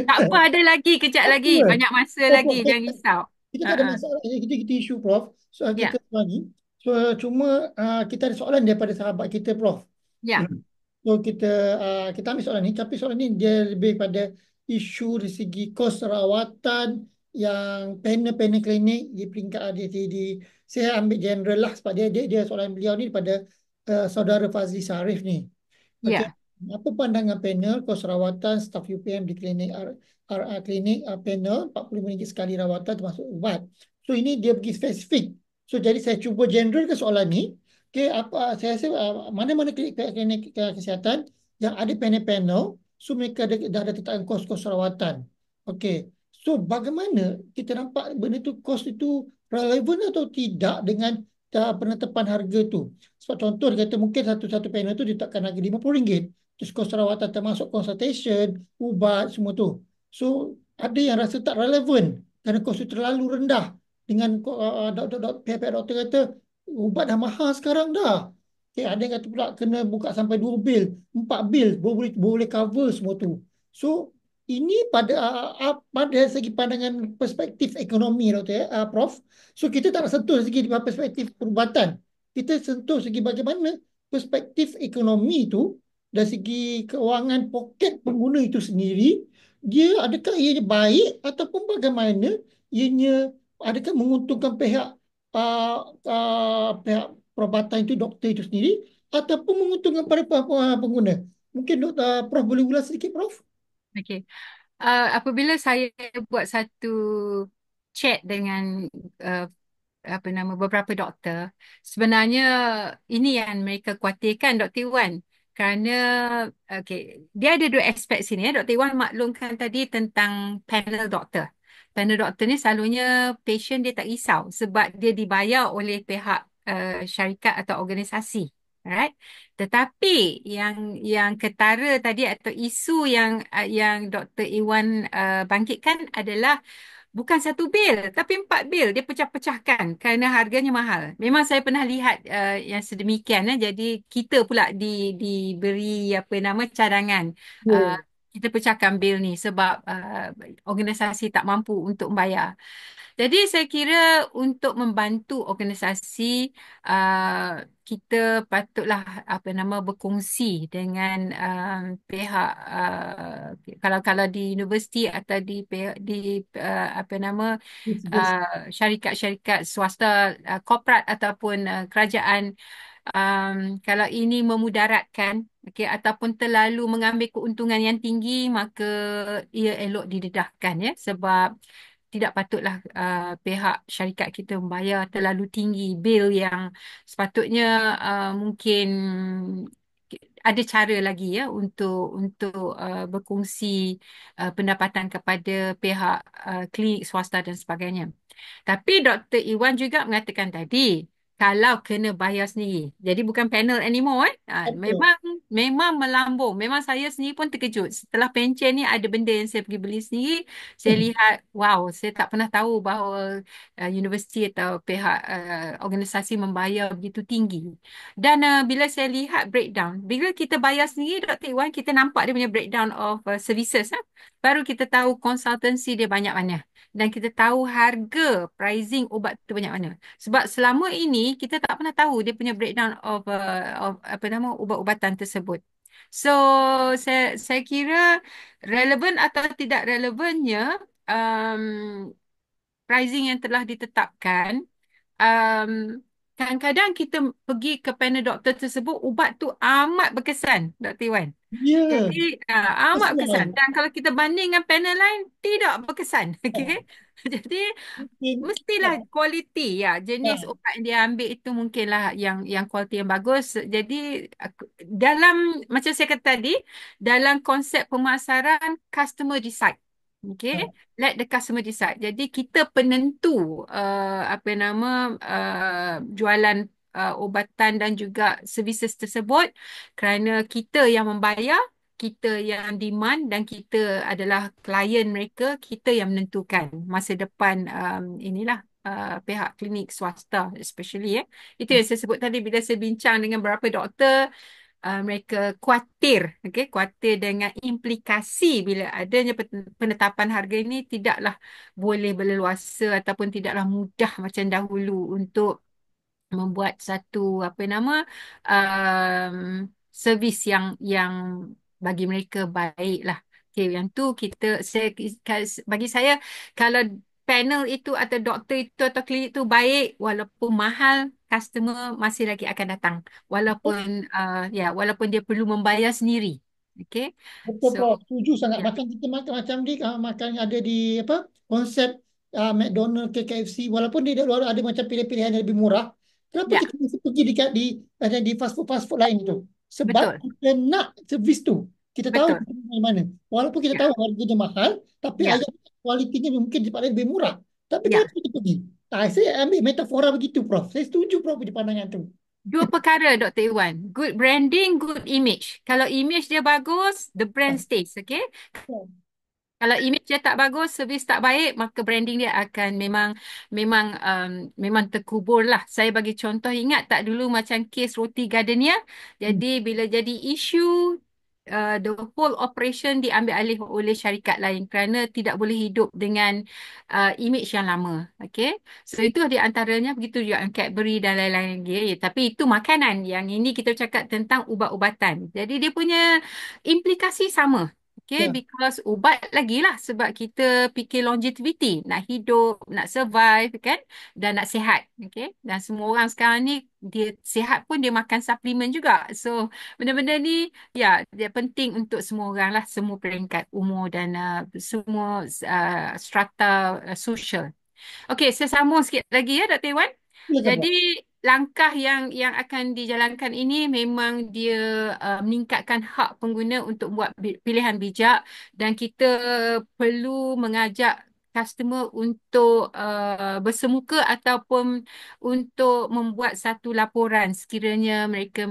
Tak apa, ada lagi, kejap lagi. Apa? Banyak masa Oh, lagi, Prof, jangan risau. kita tak ada Uh-uh. masalah. Kita isu, Prof. Soal kita Ya, ni. So, cuma kita ada soalan daripada sahabat kita, Prof. ya, So kita ambil soalan ni, tapi soalan ni dia lebih pada isu dari segi kos rawatan yang panel-panel klinik di peringkat di saya ambil general lah sebab dia soalan beliau ni daripada saudara Fazli Sarif ni. Okey. ya, Apa pandangan panel kos rawatan staf UPM di klinik klinik panel RM45 sekali rawatan termasuk ubat. So ini dia pergi spesifik. So jadi saya cuba general ke soalan ni. Okey, saya rasa mana-mana klinik kesihatan yang ada panel-panel, so mereka dah ada tetapkan kos-kos rawatan. Okey. So bagaimana kita nampak benda tu kos itu relevan atau tidak dengan penetapan harga tu? Sebab contoh dia kata mungkin satu-satu panel tu ditetapkan harga RM50. Terus kos rawatan termasuk consultation, ubat, semua tu. So ada yang rasa tak relevan kerana kos itu terlalu rendah dengan pihak-pihak doktor kata ubat dah mahal sekarang dah. Okay, ada yang kata pula kena buka sampai 2 bil, 4 bil boleh boleh cover semua tu. So ini pada segi pandangan perspektif ekonomi doktor Prof. So kita tak nak sentuh segi perspektif perubatan. Kita sentuh segi bagaimana perspektif ekonomi itu dari segi keuangan poket pengguna itu sendiri, dia adakah ianya baik ataupun bagaimana ianya adakah menguntungkan uh, pihak perubatan itu doktor itu sendiri ataupun menguntungkan pada pengguna. Mungkin Prof boleh ulas sedikit Prof? okey. Apabila saya buat satu chat dengan uh, apa nama beberapa doktor, sebenarnya ini yang mereka khawatirkan Dr. Iwan. Kerana okey, dia ada dua aspek sini ya. Dr. Iwan maklumkan tadi tentang panel doktor. Panel doktor ni selalunya patient dia tak risau sebab dia dibayar oleh pihak syarikat atau organisasi. Alright. Tetapi yang ketara tadi atau isu yang Dr. Iwan bangkitkan adalah bukan satu bil, tapi 4 bil. Dia pecah-pecahkan kerana harganya mahal. Memang saya pernah lihat yang sedemikian. Jadi kita pula diberi apa nama cadangan. Uh, Ya. kita pecahkan bil ni sebab organisasi tak mampu untuk membayar. Jadi saya kira untuk membantu organisasi kita patutlah apa nama berkongsi dengan pihak kalau di universiti atau di apa nama Yes. syarikat-syarikat swasta korporat ataupun kerajaan kalau ini memudaratkan okey ataupun terlalu mengambil keuntungan yang tinggi maka ia elok didedahkan ya sebab tidak patutlah pihak syarikat kita membayar terlalu tinggi bil yang sepatutnya mungkin ada cara lagi ya untuk berkongsi pendapatan kepada pihak klinik swasta dan sebagainya. Tapi Dr. Iwan juga mengatakan tadi, kalau kena bayar sendiri. Jadi bukan panel anymore. Betul. Memang melambung. Memang saya sendiri pun terkejut. Setelah pencen ni ada benda yang saya pergi beli sendiri. Saya lihat, wow, saya tak pernah tahu bahawa universiti atau pihak organisasi membayar begitu tinggi. Dan bila saya lihat breakdown, bila kita bayar sendiri, Dr. Iwan, kita nampak dia punya breakdown of services. Baru kita tahu konsultansi dia banyak mana dan kita tahu harga pricing ubat tu banyak mana. Sebab selama ini kita tak pernah tahu dia punya breakdown of apa nama ubat-ubatan tersebut. So saya kira relevan atau tidak relevannya um, pricing yang telah ditetapkan um, kadang-kadang kita pergi ke panel doktor tersebut ubat tu amat berkesan Dr. Iwan. Ya. Jadi That's amat berkesan. why. Dan kalau kita banding dengan panel lain, tidak berkesan. Okey. Jadi Mungkin mestilah kualiti ya. Jenis ah, ubat yang dia ambil itu mungkinlah yang kualiti yang bagus. Jadi dalam macam saya kata tadi, dalam konsep pemasaran customer decide. Okay, ah, let the customer decide. Jadi kita penentu apa nama jualan ubatan dan juga services tersebut kerana kita yang membayar, kita yang demand dan kita adalah klien mereka, kita yang menentukan masa depan inilah pihak klinik swasta especially ya. Itu yang saya sebut tadi bila saya bincang dengan beberapa doktor, mereka khawatir, okey, khawatir dengan implikasi bila adanya penetapan harga ini tidaklah boleh berleluasa ataupun tidaklah mudah macam dahulu untuk membuat satu apa nama um, servis yang bagi mereka baik lah. Okay, yang tu bagi saya kalau panel itu atau doktor itu atau klinik itu baik walaupun mahal, customer masih lagi akan datang walaupun walaupun dia perlu membayar sendiri. Okay, Betul so Prof, setuju sangat. ya, Macam kita makan macam ni, makan yang ada di apa konsep McDonald ke KFC, walaupun di luar ada macam pilihan-pilihan yang lebih murah, kenapa ya, kita mesti pergi di fast food lain itu? Sebab betul, kita nak servis tu. Kita tahu betul, di mana. Walaupun kita ya, tahu harganya mahal, tapi ya, ayam kualitinya mungkin di tempat lain lebih murah. Tapi ya. kenapa kita pergi? Saya ambil metafora begitu Prof. Saya setuju Prof di pandangan tu. Dua perkara, Dr. Iwan. Good branding, good image. Kalau image dia bagus, the brand Ah, stays, okay? ya. Kalau image dia tak bagus, servis tak baik, maka branding dia akan memang memang terkubur lah. Saya bagi contoh, ingat tak dulu macam kes Roti Gardenia? Hmm. Jadi bila jadi isu, the whole operation diambil alih oleh syarikat lain kerana tidak boleh hidup dengan image yang lama. Okay? So itu di antaranya, begitu juga dengan Cadbury dan lain-lain lagi. Tapi itu makanan. Yang ini kita cakap tentang ubat-ubatan. Jadi dia punya implikasi sama. Okay, Ya. because ubat lagi lah sebab kita fikir longevity, nak hidup, nak survive kan, dan nak sihat. Okay, dan semua orang sekarang ni dia sihat pun dia makan suplemen juga. So benda-benda ni ya dia penting untuk semua orang lah, semua peringkat umur dan semua strata sosial. Okey, saya sambung sikit lagi ya, Dr. Iwan. Silakan Jadi Prof. langkah yang akan dijalankan ini memang dia meningkatkan hak pengguna untuk buat pilihan bijak dan kita perlu mengajak customer untuk bersemuka ataupun untuk membuat satu laporan sekiranya mereka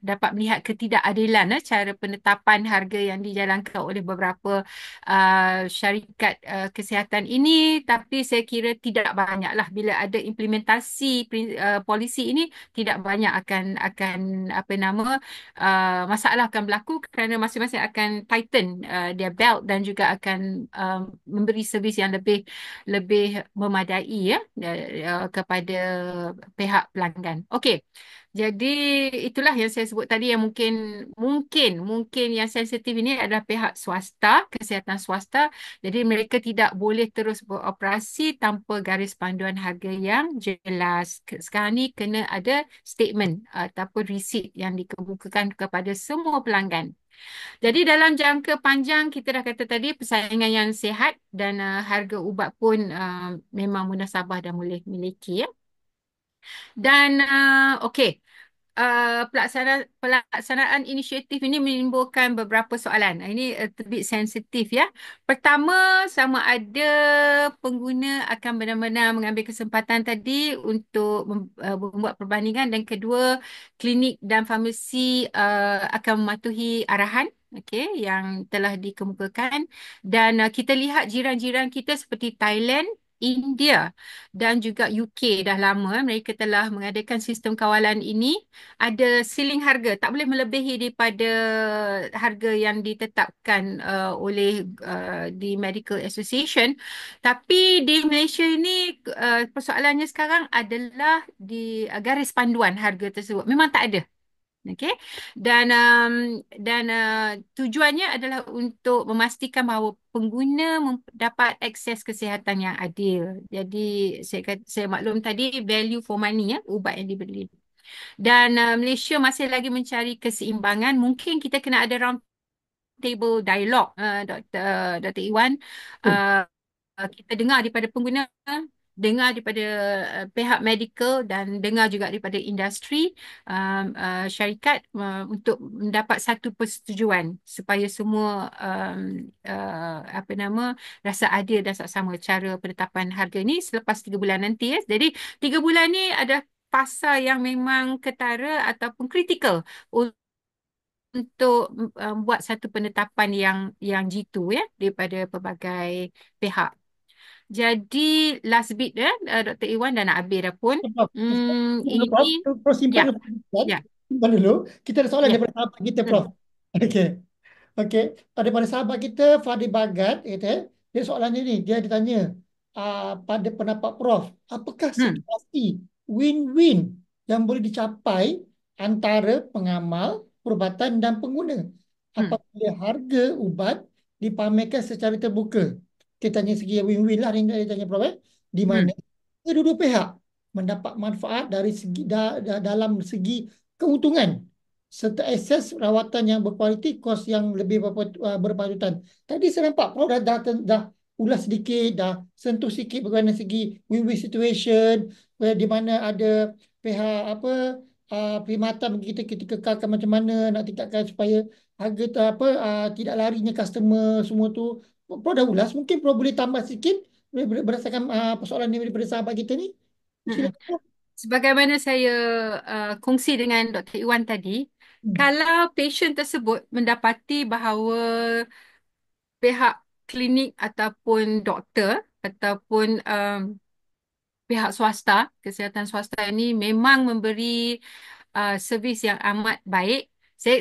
dapat melihat ketidakadilan cara penetapan harga yang dijalankan oleh beberapa syarikat kesihatan ini, tapi saya kira tidak banyaklah bila ada implementasi polisi ini tidak banyak akan apa nama masalah akan berlaku kerana masing-masing akan tighten their belt dan juga akan memberi servis yang lebih lebih memadai ya kepada pihak pelanggan. Okey. Jadi itulah yang saya sebut tadi yang mungkin mungkin yang sensitif ini adalah pihak swasta, kesihatan swasta. Jadi mereka tidak boleh terus beroperasi tanpa garis panduan harga yang jelas. Sekarang ni kena ada statement ataupun receipt yang dikemukakan kepada semua pelanggan. Jadi dalam jangka panjang kita dah kata tadi persaingan yang sihat dan harga ubat pun memang munasabah dan boleh miliki ya. Dan okey, pelaksanaan inisiatif ini menimbulkan beberapa soalan. Ini bit sensitif ya. Pertama, sama ada pengguna akan benar-benar mengambil kesempatan tadi untuk membuat perbandingan, dan kedua, klinik dan farmasi akan mematuhi arahan yang telah dikemukakan, dan kita lihat jiran-jiran kita seperti Thailand, India dan juga UK dah lama mereka telah mengadakan sistem kawalan ini. Ada ceiling harga, tak boleh melebihi daripada harga yang ditetapkan oleh di Medical Association. Tapi di Malaysia ini persoalannya sekarang adalah di garis panduan harga tersebut memang tak ada. Okey. Dan tujuannya adalah untuk memastikan bahawa pengguna mendapat akses kesihatan yang adil. Jadi saya maklum tadi value for money ya, ubat yang dibeli. Dan Malaysia masih lagi mencari keseimbangan. Mungkin kita kena ada round table dialog, Dr. Iwan. Tu. Uh, kita dengar daripada pengguna, dengar daripada pihak medical dan dengar juga daripada industri, syarikat untuk mendapat satu persetujuan supaya semua apa nama rasa adil dan sama cara penetapan harga ni selepas 3 bulan nanti ya. Jadi 3 bulan ni ada fasa yang memang ketara ataupun kritikal untuk buat satu penetapan yang jitu ya daripada pelbagai pihak. Jadi last bit Dr. Iwan dah nak habis dah pun. Prof, dulu, Ini Prof. Prof simpan ya, dulu. Simpan ya, Simpan dulu. Kita ada soalan ya. daripada sahabat kita, Hmm, Prof. Okey. Okey. Daripada sahabat kita, Fadi Bagat, kata, dia soalan ini, dia ditanya, pada pendapat Prof, apakah hmm, situasi win-win yang boleh dicapai antara pengamal, perubatan dan pengguna hmm, apabila harga ubat dipamerkan secara terbuka? Kita tanya segi win-win lah, dia tanya Prof. Di mana hmm, kedua-dua pihak mendapat manfaat dari segi dalam segi keuntungan serta akses rawatan yang berkualiti, kos yang lebih berpatutan. Tadi saya nampak Prof dah ulas sedikit, dah sentuh sikit berkenaan segi win-win situation, di mana ada pihak perkhidmatan kita kita kekalkan macam mana nak tingkatkan supaya harga tidak larinya customer semua tu. Prof dah ulas, mungkin Prof boleh tambah sikit berdasarkan persoalan ni daripada sahabat kita ni. hmm, hmm. Silakan Prof. Sebagaimana saya kongsi dengan Dr. Iwan tadi, Hmm. kalau pasien tersebut mendapati bahawa pihak klinik ataupun doktor ataupun pihak swasta, kesihatan swasta ini memang memberi servis yang amat baik. Saya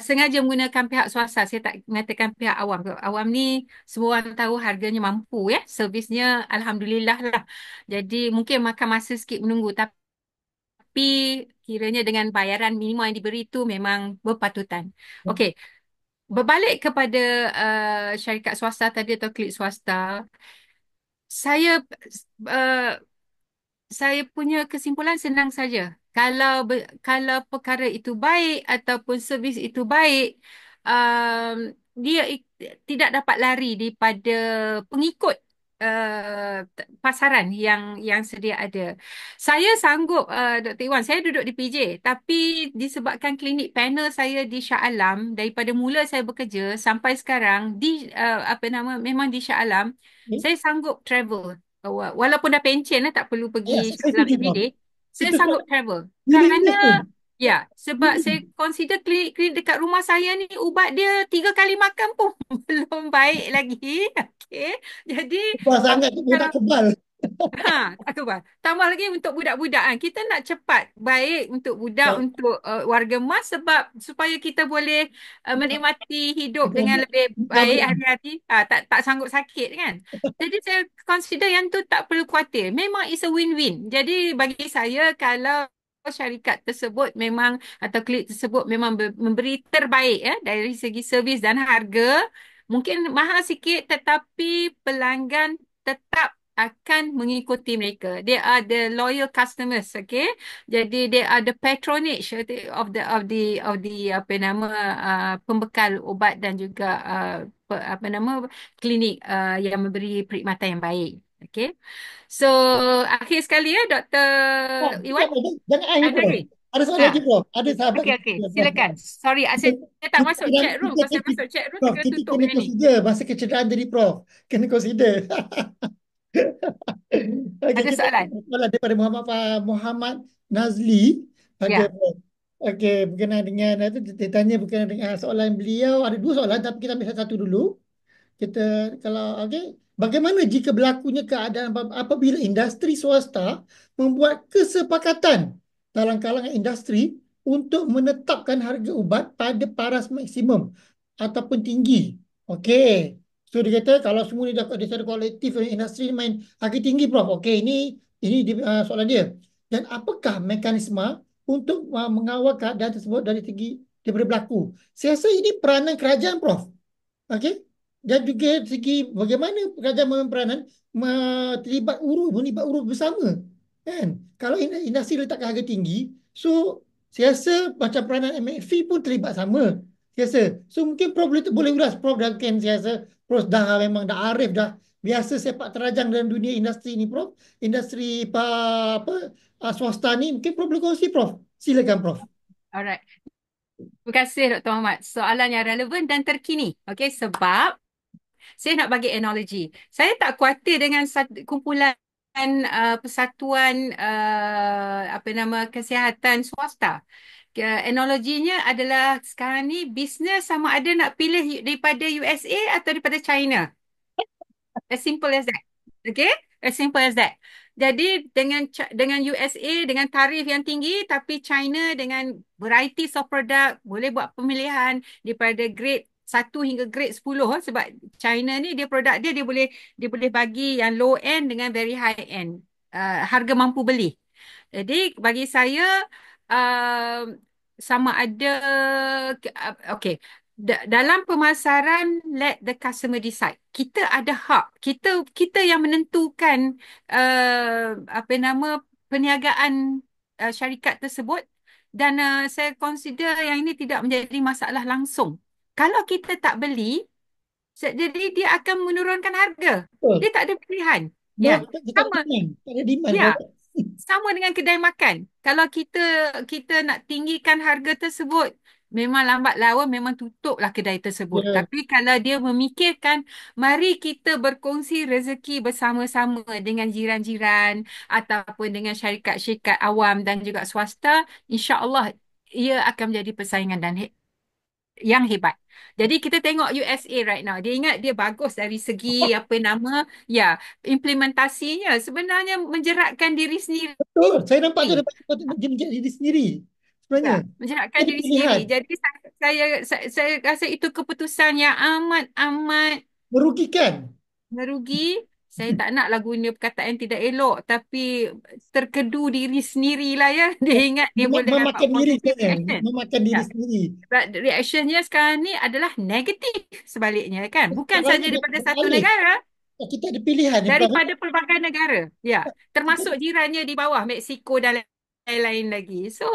sengaja menggunakan pihak swasta. Saya tak mengatakan pihak awam. Awam ni semua orang tahu harganya mampu ya. Servisnya alhamdulillah lah. Jadi mungkin makan masa sikit menunggu. Tapi kiranya dengan bayaran minimum yang diberi itu memang berpatutan. Okey, berbalik kepada syarikat swasta tadi atau klinik swasta, saya uh, saya punya kesimpulan senang saja. Kalau perkara itu baik ataupun servis itu baik, dia tidak dapat lari daripada pengikut pasaran yang sedia ada. Saya sanggup, Dr. Iwan, saya duduk di PJ, tapi disebabkan klinik panel saya di Shah Alam, daripada mula saya bekerja sampai sekarang di apa nama, memang di Shah Alam, Okay. saya sanggup travel. Walaupun dah pencen tak perlu pergi Ya, Shah saya Alam setuju Prof. everyday, saya Itu sanggup travel. Kerana willingness tu. ya, sebab saya Willing. consider klinik-klinik dekat rumah saya ni ubat dia 3 kali makan pun belum baik lagi. Okey. Jadi Kebal sangat tu pun tak apabila kebal. tak kebal. Tambah lagi untuk budak-budak kan. Kita nak cepat. Baik untuk budak, Ya, untuk warga emas sebab supaya kita boleh menikmati hidup itu dengan lebih baik jamin. hari-hari. Tak sanggup sakit kan. Jadi saya consider yang tu tak perlu khawatir. Memang it's a win-win. Jadi bagi saya kalau syarikat tersebut memang atau klinik tersebut memang memberi terbaik ya dari segi servis dan harga, mungkin mahal sikit tetapi pelanggan tetap akan mengikuti mereka. They are the loyal customers, okay? Jadi they are the patronage of the apa nama pembekal ubat dan juga apa nama klinik yang memberi perkhidmatan yang baik. Okay. So akhir sekali ya, Dr. Iwan, Jangan akhir ada Prof. lagi? Ada soalan Nah, lagi Prof. Ada sahabat okay, kita okay. Prof. Silakan. Sorry, Kita, saya tak kita, masuk kita, chat room. Kalau saya masuk chat room, saya Prof, kena kita tutup kena yang ni. consider masa kecederaan tadi Prof. Kena consider. Okey, Ada kita soalan? soalan daripada Muhammad Nazli. Okey, Ya. Prof. Okey, berkenaan dengan itu dia tanya berkenaan dengan soalan beliau. Ada dua soalan tapi kita ambil satu dulu. Kita kalau okey, bagaimana jika berlakunya keadaan apabila industri swasta membuat kesepakatan dalam kalangan industri untuk menetapkan harga ubat pada paras maksimum ataupun tinggi. Okey. So dia kata kalau semua ni dah secara kolektif industri ni main harga tinggi Prof. Okey, ini soalan dia. Dan apakah mekanisme untuk mengawal keadaan tersebut dari segi daripada berlaku? Saya rasa ini peranan kerajaan Prof. Okey. Dan juga segi bagaimana kerajaan mengambil peranan menibat urus bersama. Kan? Kalau industri letakkan harga tinggi, so saya rasa macam peranan MFV pun terlibat sama. Saya rasa. So mungkin Prof boleh ulas Prof dan Ken, saya rasa Prof dah memang dah arif dah biasa sepak terjang dalam dunia industri ni Prof. Industri apa swasta ni mungkin Prof boleh kongsi Prof. Silakan Prof. Alright. Terima kasih Dr. Muhammad. Soalan yang relevan dan terkini. Okey, sebab saya nak bagi analogi. Saya tak khawatir dengan kumpulan persatuan apa nama kesihatan swasta. Analoginya adalah sekarang ni bisnes sama ada nak pilih daripada USA atau daripada China. As simple as that. Okay? As simple as that. Jadi dengan USA dengan tarif yang tinggi tapi China dengan varieties of product boleh buat pemilihan daripada grade 1 hingga grade 10 sebab China ni dia produk dia boleh bagi yang low end dengan very high end. Harga mampu beli. Jadi bagi saya uh, sama ada okay. Dalam pemasaran, let the customer decide. Kita ada hak. Kita yang menentukan apa nama perniagaan syarikat tersebut dan saya consider yang ini tidak menjadi masalah langsung. Kalau kita tak beli, jadi dia akan menurunkan harga. Dia Betul. tak ada pilihan. No, Ya, kita tak ada sama. demand. Tak ada demand Ya, produk. sama dengan kedai makan. Kalau kita nak tinggikan harga tersebut, memang lambat laun memang tutuplah kedai tersebut. Ya, Tapi kalau dia memikirkan, mari kita berkongsi rezeki bersama-sama dengan jiran-jiran ataupun dengan syarikat-syarikat awam dan juga swasta, insya-Allah ia akan menjadi persaingan dan yang hebat. Jadi kita tengok USA right now. Dia ingat dia bagus dari segi apa nama, ya, implementasinya sebenarnya menjeratkan diri sendiri. betul. Saya nampak tu dapat dia menjadi diri sendiri. Ya, Sebenarnya. menjeratkan Ada diri sendiri. pilihan. Jadi saya rasa itu keputusan yang amat Merugikan. merugi. Saya tak naklah guna perkataan yang tidak elok, tapi terkedu diri sendirilah ya. Dia ingat dia boleh dapat Memakan diri positive sebenarnya. reaction. Memakan Ya, diri sendiri. reactionnya sekarang ni adalah negatif sebaliknya kan. Bukan Sekarang saja ni dah daripada satu berbalik. negara, Kita ada pilihan ni, Prof. daripada pelbagai negara. Ya, Kita, termasuk jirannya di bawah Mexico dan lain-lain lagi. So,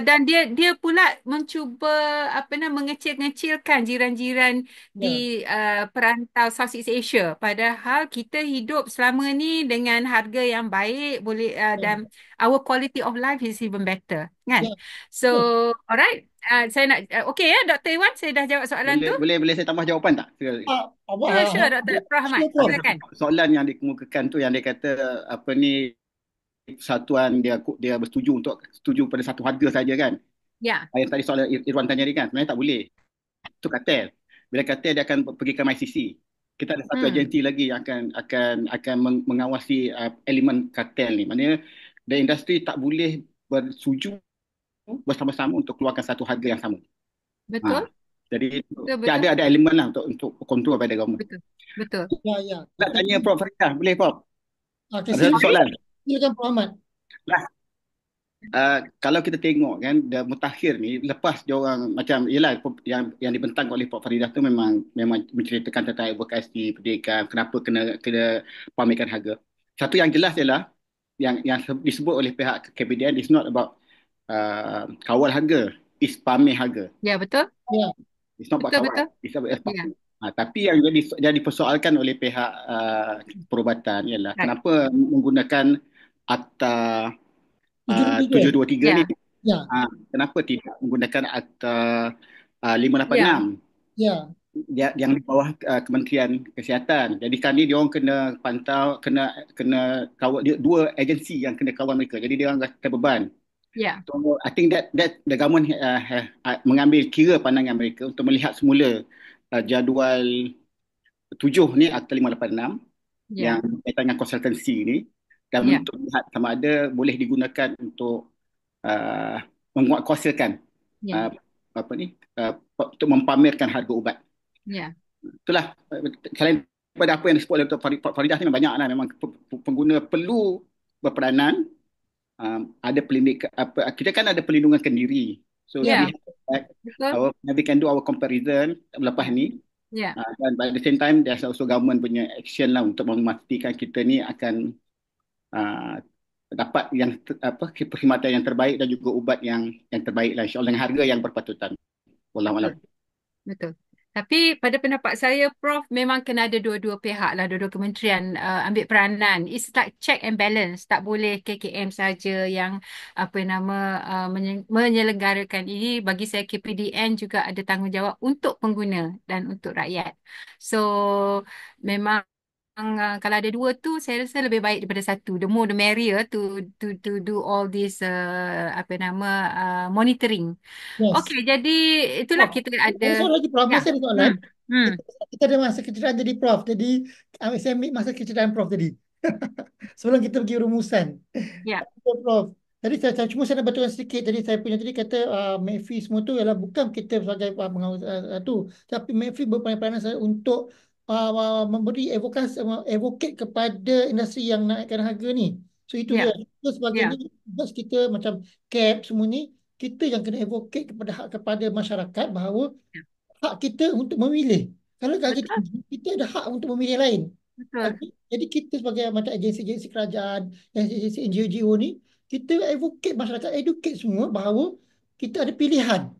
dan dia pula mencuba apa nama mengecil-ngecilkan jiran-jiran ya, di perantau Southeast Asia. Padahal kita hidup selama ni dengan harga yang baik, boleh ya, dan our quality of life is even better, kan? ya. So, Betul. alright. Saya nak okay ya, Dr. Iwan, saya dah jawab soalan tu. Boleh saya tambah jawapan tak? Apa, Sure, Dr. Prof. Ahmad. sure, Prof. Ada Silakan. satu soalan yang dikemukakan tu yang dia kata apa ni persatuan dia setuju pada satu harga saja kan. Ya. Yang tadi soalan Irwan tanya ni kan sebenarnya tak boleh. Itu kartel. Bila kartel dia akan pergi ke MICC. Kita ada satu Hmm. agensi lagi yang akan mengawasi elemen kartel ni. Maknanya the industry tak boleh bersetuju bersama-sama untuk keluarkan satu harga yang sama. Betul? Ha. Jadi Betul, betul. ada elemen lah untuk kontrol pada government. Betul. Betul. Ya, ya. Nak tanya Prof Faridah, boleh Prof? Okey, Ada satu Sorry? soalan. silakan Prof Ahmad. Lah, kalau kita tengok kan the mutakhir ni lepas dia orang macam yalah yang dibentang oleh Prof Faridah tu memang menceritakan tentang advokasi pendidikan kenapa kena pamerkan harga. Satu yang jelas ialah yang disebut oleh pihak KPDN is not about kawal harga, is pamer harga. Ya, betul. Ya, It's not about Betul, kawal, betul. it's about Ya. tapi yang jadi dipersoalkan oleh pihak perubatan ialah Right. kenapa menggunakan Akta 723. 723 Ya. ni Ya, kenapa tidak menggunakan Akta Ya. 586 ya, yang di bawah Kementerian Kesihatan. Jadi kan ni dia orang kena pantau, kena kawal dia, dua agensi yang kena kawal mereka. Jadi dia orang rasa beban. Ya. So I think that the government mengambil kira pandangan mereka untuk melihat semula jadual 7 ni Akta 586 yang Ya. berkaitan dengan konsultansi ni dan Ya. untuk lihat sama ada boleh digunakan untuk uh, menguatkuasakan uh, Ya. apa ni untuk mempamerkan harga ubat. Ya. Itulah selain daripada apa yang disebut oleh Dr. Faridah ni memang memang pengguna perlu berperanan. Ada kita kan ada pelindungan kendiri. So Ya. we have Betul. we can do our comparison lepas ni. Ya. Dan by the same time there's also government punya action lah untuk memastikan kita ni akan dapat perkhidmatan yang terbaik dan juga ubat yang terbaik lah insya-Allah dengan harga yang berpatutan. Wallahu a'lam. Betul. Betul. Tapi pada pendapat saya, Prof, memang kena ada dua-dua pihak lah, dua-dua kementerian ambil peranan. It's like check and balance. Tak boleh KKM saja yang apa nama menyelenggarakan ini. Bagi saya KPDN juga ada tanggungjawab untuk pengguna dan untuk rakyat. So memang kalau ada dua tu saya rasa lebih baik daripada satu. The more the merrier to do all this apa nama monitoring. yes. Okey, jadi itulah Prof, kita ada ada soalan lagi, Prof. ya. Masih ada soalan. Hmm. Hmm. Kita ada masa kecederaan jadi Prof. Jadi saya ambil masa kecederaan Prof tadi. Sebelum kita pergi rumusan. Ya. Ya, Prof. Tadi cuma saya nak betulkan sedikit. Tadi saya punya tadi kata Mayfi semua tu ialah bukan kita sebagai pengawas tu. Tapi Mayfi berperanan untuk memberi advocate kepada industri yang naikkan harga ni. So itu dia. Ya. Itu sebagainya. Ya. Plus kita macam CAP semua ni. Kita yang kena advocate kepada kepada masyarakat bahawa hak kita untuk memilih. Kalau harga Betul. tinggi, kita ada hak untuk memilih yang lain. Betul. Okey. Jadi kita sebagai macam agensi-agensi kerajaan, agensi NGO-NGO ni, kita advocate masyarakat, educate semua bahawa kita ada pilihan.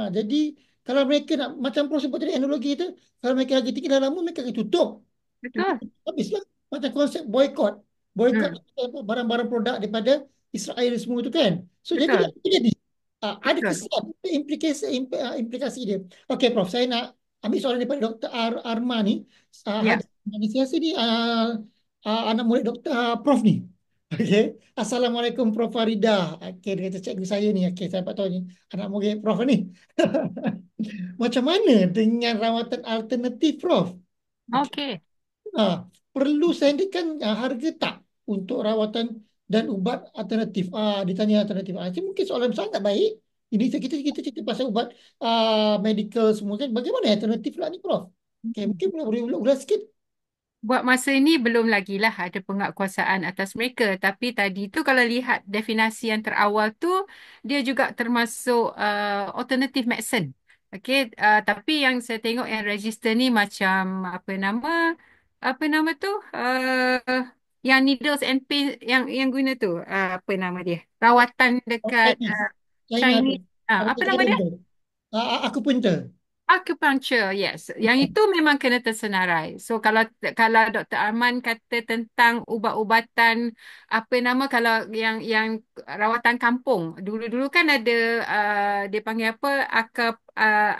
Jadi kalau mereka nak, macam Prof sebut tadi analogi itu, kalau mereka harga tinggi dah lama, mereka akan tutup. Mereka Betul. habislah. Macam konsep boycott. Boycott Hmm. barang-barang produk daripada Israel semua itu kan. So jadi Betul. apa jadi? Ada Betul. kesan, implikasi dia. Okey Prof, saya nak ambil soalan daripada Dr. Arma ni. Ya. Hadis Malaysia ni anak murid Dr. Prof ni. Okey. Assalamualaikum Prof Farida. Okey, dia kata cikgu saya ni. Okey, saya dapat tahu ni anak murid Prof ni. Macam mana dengan rawatan alternatif Prof? Okey. Okey. Ah, perlu sediakan harga tak untuk rawatan dan ubat alternatif? Ditanya alternatif. Ini mungkin soalan sangat baik. Ini kita cerita pasal ubat medical semua kan. Bagaimana alternatif lah ni, Prof? Okay, mungkin boleh ulas sikit. Buat masa ini belum lagi lah ada penguatkuasaan atas mereka. Tapi tadi tu kalau lihat definisi yang terawal tu, dia juga termasuk alternative medicine. Okey, tapi yang saya tengok yang register ni macam apa nama tu? Yang needles and pin yang guna tu, apa nama dia? Rawatan dekat Chinese. China tu. Chinese. Apa nama Thailand dia? tu. Aku punter. Acupuncture, yes. Yang itu memang kena tersenarai. So kalau Dr. Arman kata tentang ubat-ubatan apa nama kalau yang rawatan kampung. Dulu-dulu kan ada dia panggil apa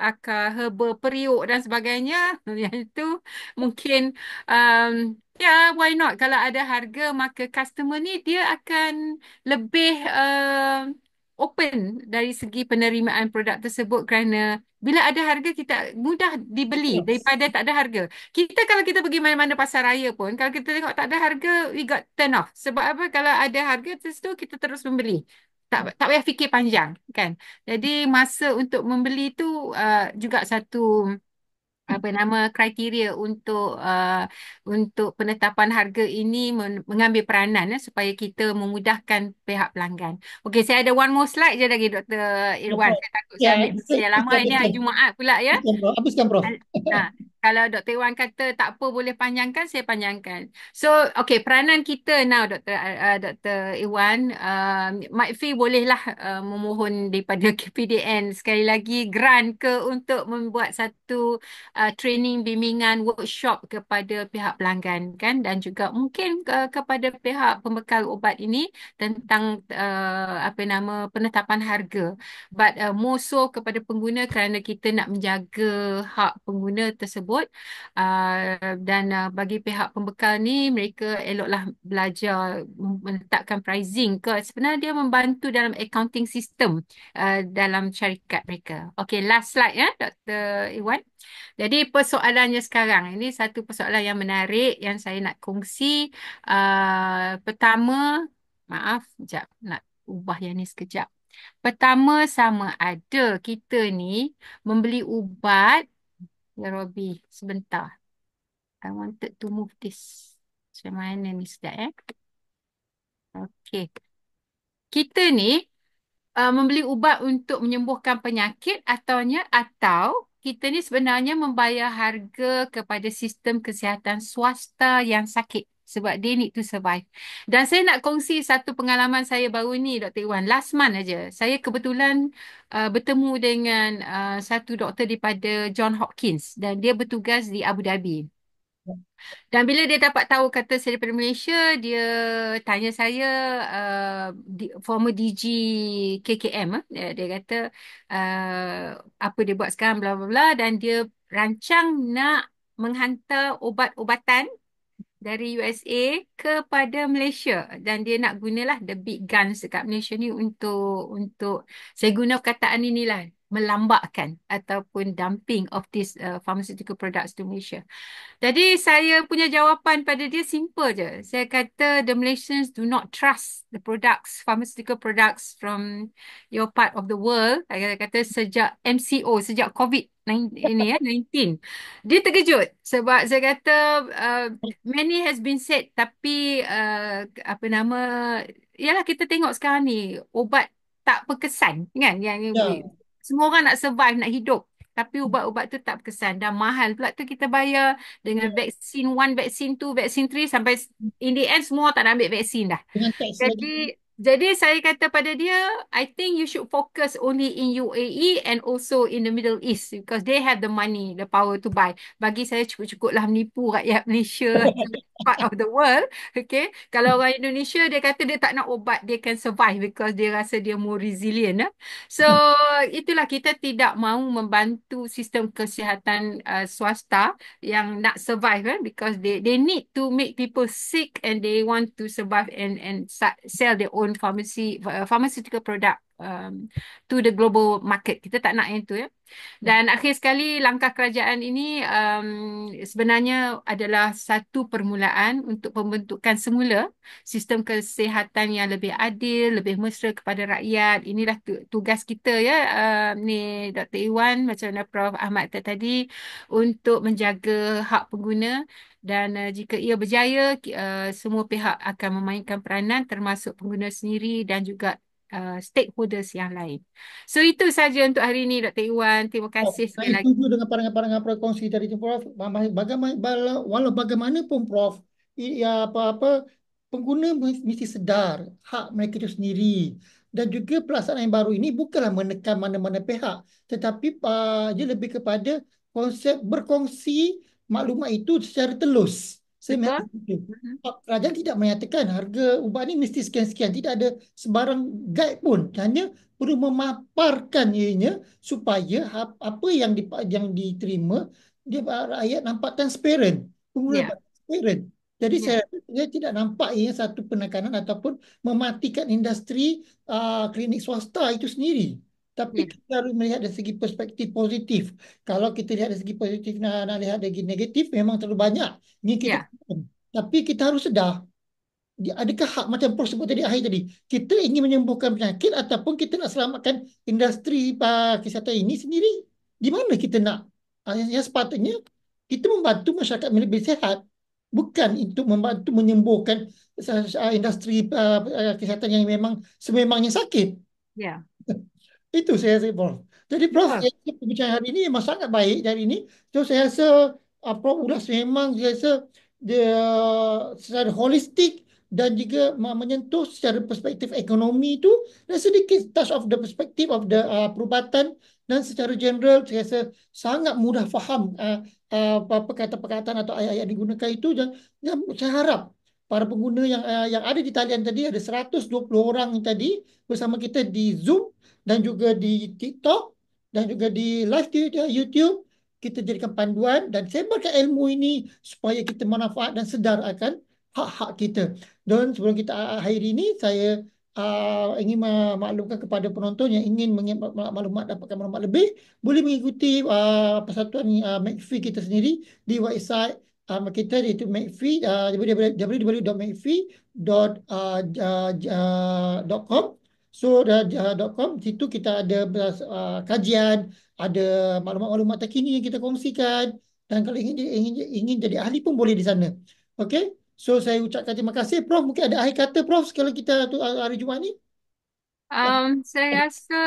akar herba periuk dan sebagainya. Yang itu mungkin why not kalau ada harga maka customer ni dia akan lebih open dari segi penerimaan produk tersebut kerana bila ada harga kita mudah dibeli Yes. daripada tak ada harga. Kalau kita pergi mana-mana pasar raya pun kalau kita tengok tak ada harga we got turn off. Sebab apa? Kalau ada harga tu kita terus membeli. Tak payah fikir panjang kan. Jadi masa untuk membeli tu juga satu apa nama kriteria untuk penetapan harga ini mengambil peranan supaya kita memudahkan pihak pelanggan. Okey, saya ada one more slide je lagi Dr. Irwan. Saya takut Ya, saya ambil masa yang lama ini hari habiskan. Jumaat pula ya. Habiskan, Prof. Habiskan, Prof. Nah, kalau Dr. Iwan kata tak apa boleh panjangkan, saya panjangkan. So, okay, peranan kita now Dr. Iwan, Mak Fee bolehlah memohon daripada KPDN sekali lagi grant ke untuk membuat satu training, bimbingan, workshop kepada pihak pelanggan kan dan juga mungkin kepada pihak pembekal ubat ini tentang apa nama penetapan harga. But more so kepada pengguna kerana kita nak menjaga hak pengguna tersebut dan bagi pihak pembekal ni mereka eloklah belajar meletakkan pricing ke sebenarnya dia membantu dalam accounting system dalam syarikat mereka. Okay, last slide ya Dr. Iwan. Jadi persoalannya sekarang ini satu persoalan yang menarik yang saya nak kongsi. Pertama, maaf, sekejap nak ubah yang ni sekejap. Pertama sama ada kita ni membeli ubat. Ya Robby, sebentar. I wanted to move this. Macam mana ni sekejap Okay. Kita ni membeli ubat untuk menyembuhkan penyakit atau kita ni sebenarnya membayar harga kepada sistem kesihatan swasta yang sakit sebab they need to survive. Dan saya nak kongsi satu pengalaman saya baru ni Dr. Iwan. Last month aja. Saya kebetulan bertemu dengan satu doktor daripada John Hopkins dan dia bertugas di Abu Dhabi. Dan bila dia dapat tahu kata saya daripada Malaysia, dia tanya saya former DG KKM. Dia kata apa dia buat sekarang bla bla bla dan dia rancang nak menghantar ubat-ubatan dari USA kepada Malaysia dan dia nak gunalah the big guns dekat Malaysia ni untuk saya guna perkataan inilah melambakkan ataupun dumping of these pharmaceutical products to Malaysia. Jadi saya punya jawapan pada dia simple je. Saya kata the Malaysians do not trust the products, pharmaceutical products from your part of the world. Saya kata sejak MCO, sejak COVID ini ya, 19. Dia terkejut sebab saya kata many has been said tapi apa nama, yalah kita tengok sekarang ni ubat tak berkesan kan yang Ya, semua orang nak survive, nak hidup. Tapi ubat-ubat tu tak berkesan. Dah mahal pula tu kita bayar dengan ya. vaksin 1, vaksin 2, vaksin 3 sampai in the end semua tak nak ambil vaksin dah. Dengan teks lagi. Jadi saya kata pada dia, I think you should focus only in UAE and also in the Middle East because they have the money, the power to buy. Bagi saya cukup-cukup lah menipu rakyat Malaysia part of the world. Okay. Kalau orang Indonesia, dia kata dia tak nak ubat, dia can survive because dia rasa dia more resilient. So, itulah kita tidak mahu membantu sistem kesihatan swasta yang nak survive because they need to make people sick and they want to survive and sell their own pharmaceutical product to the global market. Kita tak nak yang tu ya. Dan akhir sekali langkah kerajaan ini sebenarnya adalah satu permulaan untuk pembentukan semula sistem kesihatan yang lebih adil, lebih mesra kepada rakyat. Inilah tugas kita ya, ni Dr. Iwan macam mana Prof Ahmad tadi untuk menjaga hak pengguna dan jika ia berjaya semua pihak akan memainkan peranan termasuk pengguna sendiri dan juga stakeholders yang lain. So itu saja untuk hari ini Dr. Iwan. Terima Prof, kasih saya sekali lagi. setuju dengan pandangan-pandangan Prof kongsi tadi tu Prof. Bagaimana walau bagaimanapun Prof, ya apa-apa pengguna mesti sedar hak mereka itu sendiri dan juga pelaksanaan yang baru ini bukanlah menekan mana-mana pihak tetapi dia lebih kepada konsep berkongsi maklumat itu secara telus. Saya melihat Betul? itu. Mhm. Kerajaan tidak menyatakan harga ubat ini mesti sekian-sekian. Tidak ada sebarang guide pun. Hanya perlu memaparkan ianya supaya apa yang diterima dia rakyat nampak transparent, pengguna Ya, nampak transparent. Jadi ya, saya tidak nampak ia satu penekanan ataupun mematikan industri klinik swasta itu sendiri. Tapi ya, kita harus melihat dari segi perspektif positif. Kalau kita lihat dari segi positif, nak lihat dari segi negatif, memang terlalu banyak. Ini kita, ya, tapi kita harus sedar adakah hak macam Prof sebut tadi akhir tadi kita ingin menyembuhkan penyakit ataupun kita nak selamatkan industri kesihatan ini sendiri, di mana kita nak yang sepatutnya kita membantu masyarakat lebih sihat bukan untuk membantu menyembuhkan industri kesihatan yang memang sememangnya sakit. ya. Itu saya rasa Prof. Jadi Prof, Betul. saya rasa perbincangan hari ini memang sangat baik hari ini. So saya rasa Prof ulas memang saya rasa dia secara holistik dan juga menyentuh secara perspektif ekonomi itu dan sedikit touch of the perspective of the perubatan dan secara general saya rasa sangat mudah faham apa perkataan-perkataan atau ayat-ayat yang digunakan itu dan saya harap para pengguna yang ada di talian tadi ada 120 orang tadi bersama kita di Zoom dan juga di TikTok dan juga di live di YouTube kita jadikan panduan dan sebarkan ilmu ini supaya kita manfaat dan sedar akan hak-hak kita. Dan sebelum kita akhiri ini saya ingin memaklumkan kepada penonton yang ingin maklumat dapatkan maklumat lebih boleh mengikuti persatuan McAfee kita sendiri di website kita iaitu McAfee www.macfee.com. So .com situ kita ada kajian, ada maklumat-maklumat terkini yang kita kongsikan dan kalau ingin jadi ahli pun boleh di sana. Okey. So saya ucapkan terima kasih Prof. Mungkin ada akhir kata Prof sekali kita tu hari Jumaat ni. Saya rasa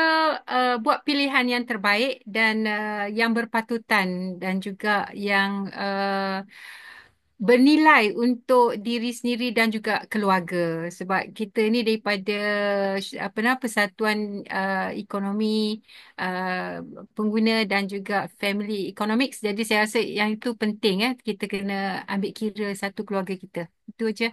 buat pilihan yang terbaik dan yang berpatutan dan juga yang bernilai untuk diri sendiri dan juga keluarga. Sebab kita ni daripada apa nama Persatuan Ekonomi uh, Pengguna dan juga Family Economics. Jadi saya rasa yang itu penting kita kena ambil kira satu keluarga kita. Itu aja.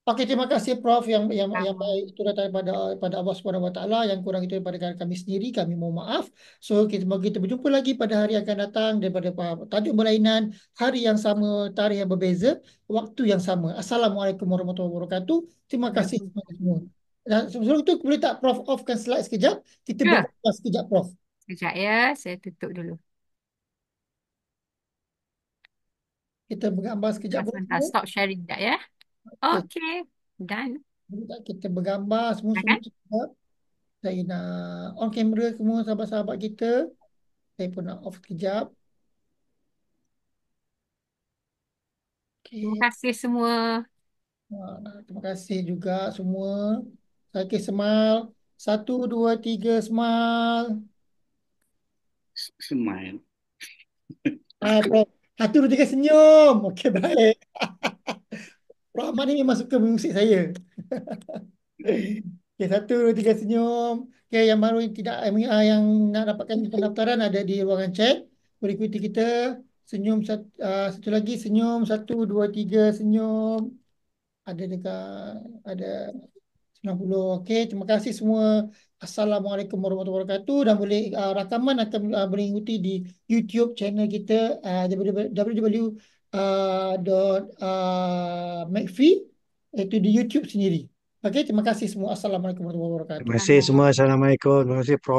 Okey, terima kasih Prof yang Sama. baik itu datang daripada Allah Subhanahu Wa Taala, yang kurang itu daripada kami sendiri, kami mohon maaf. So semoga kita berjumpa lagi pada hari yang akan datang daripada tajuk berlainan, hari yang sama, tarikh yang berbeza, waktu yang sama. Assalamualaikum warahmatullahi wabarakatuh. Terima kasih semua. Dan sebelum itu boleh tak Prof offkan slide sekejap? Kita Sure. berbual sekejap Prof. Sekejap ya, saya tutup dulu. Kita bergambar sekejap Sebentar, boleh sebentar. semua? Stop sharing sekejap ya. Okey. Okay, done. Sekejap kita bergambar Dah semua-semua kan? sekejap. Saya nak on kamera semua sahabat-sahabat kita. Saya pun nak off sekejap. Terima Okey. kasih semua. Terima kasih juga semua. Okey, smile. Satu, dua, tiga, smile. Smile. Prof. Satu, dua, tiga, senyum. Okey, baik. Prof Ahmad ni memang suka mengusik saya. Okey, satu, dua, tiga, senyum. Okey, yang baru yang tidak yang nak dapatkan pendaftaran ada di ruangan chat. Boleh ikuti kita. Senyum satu lagi, senyum. Satu, dua, tiga, senyum. Ada dekat, ada 90. Okey, terima kasih semua. Assalamualaikum warahmatullahi wabarakatuh. Dan boleh rakaman akan boleh ikuti di YouTube channel kita www.macfie, iaitu di YouTube sendiri. Okey, terima kasih semua. Assalamualaikum warahmatullahi Terima wabarakatuh. kasih semua. Assalamualaikum. Terima kasih Prof.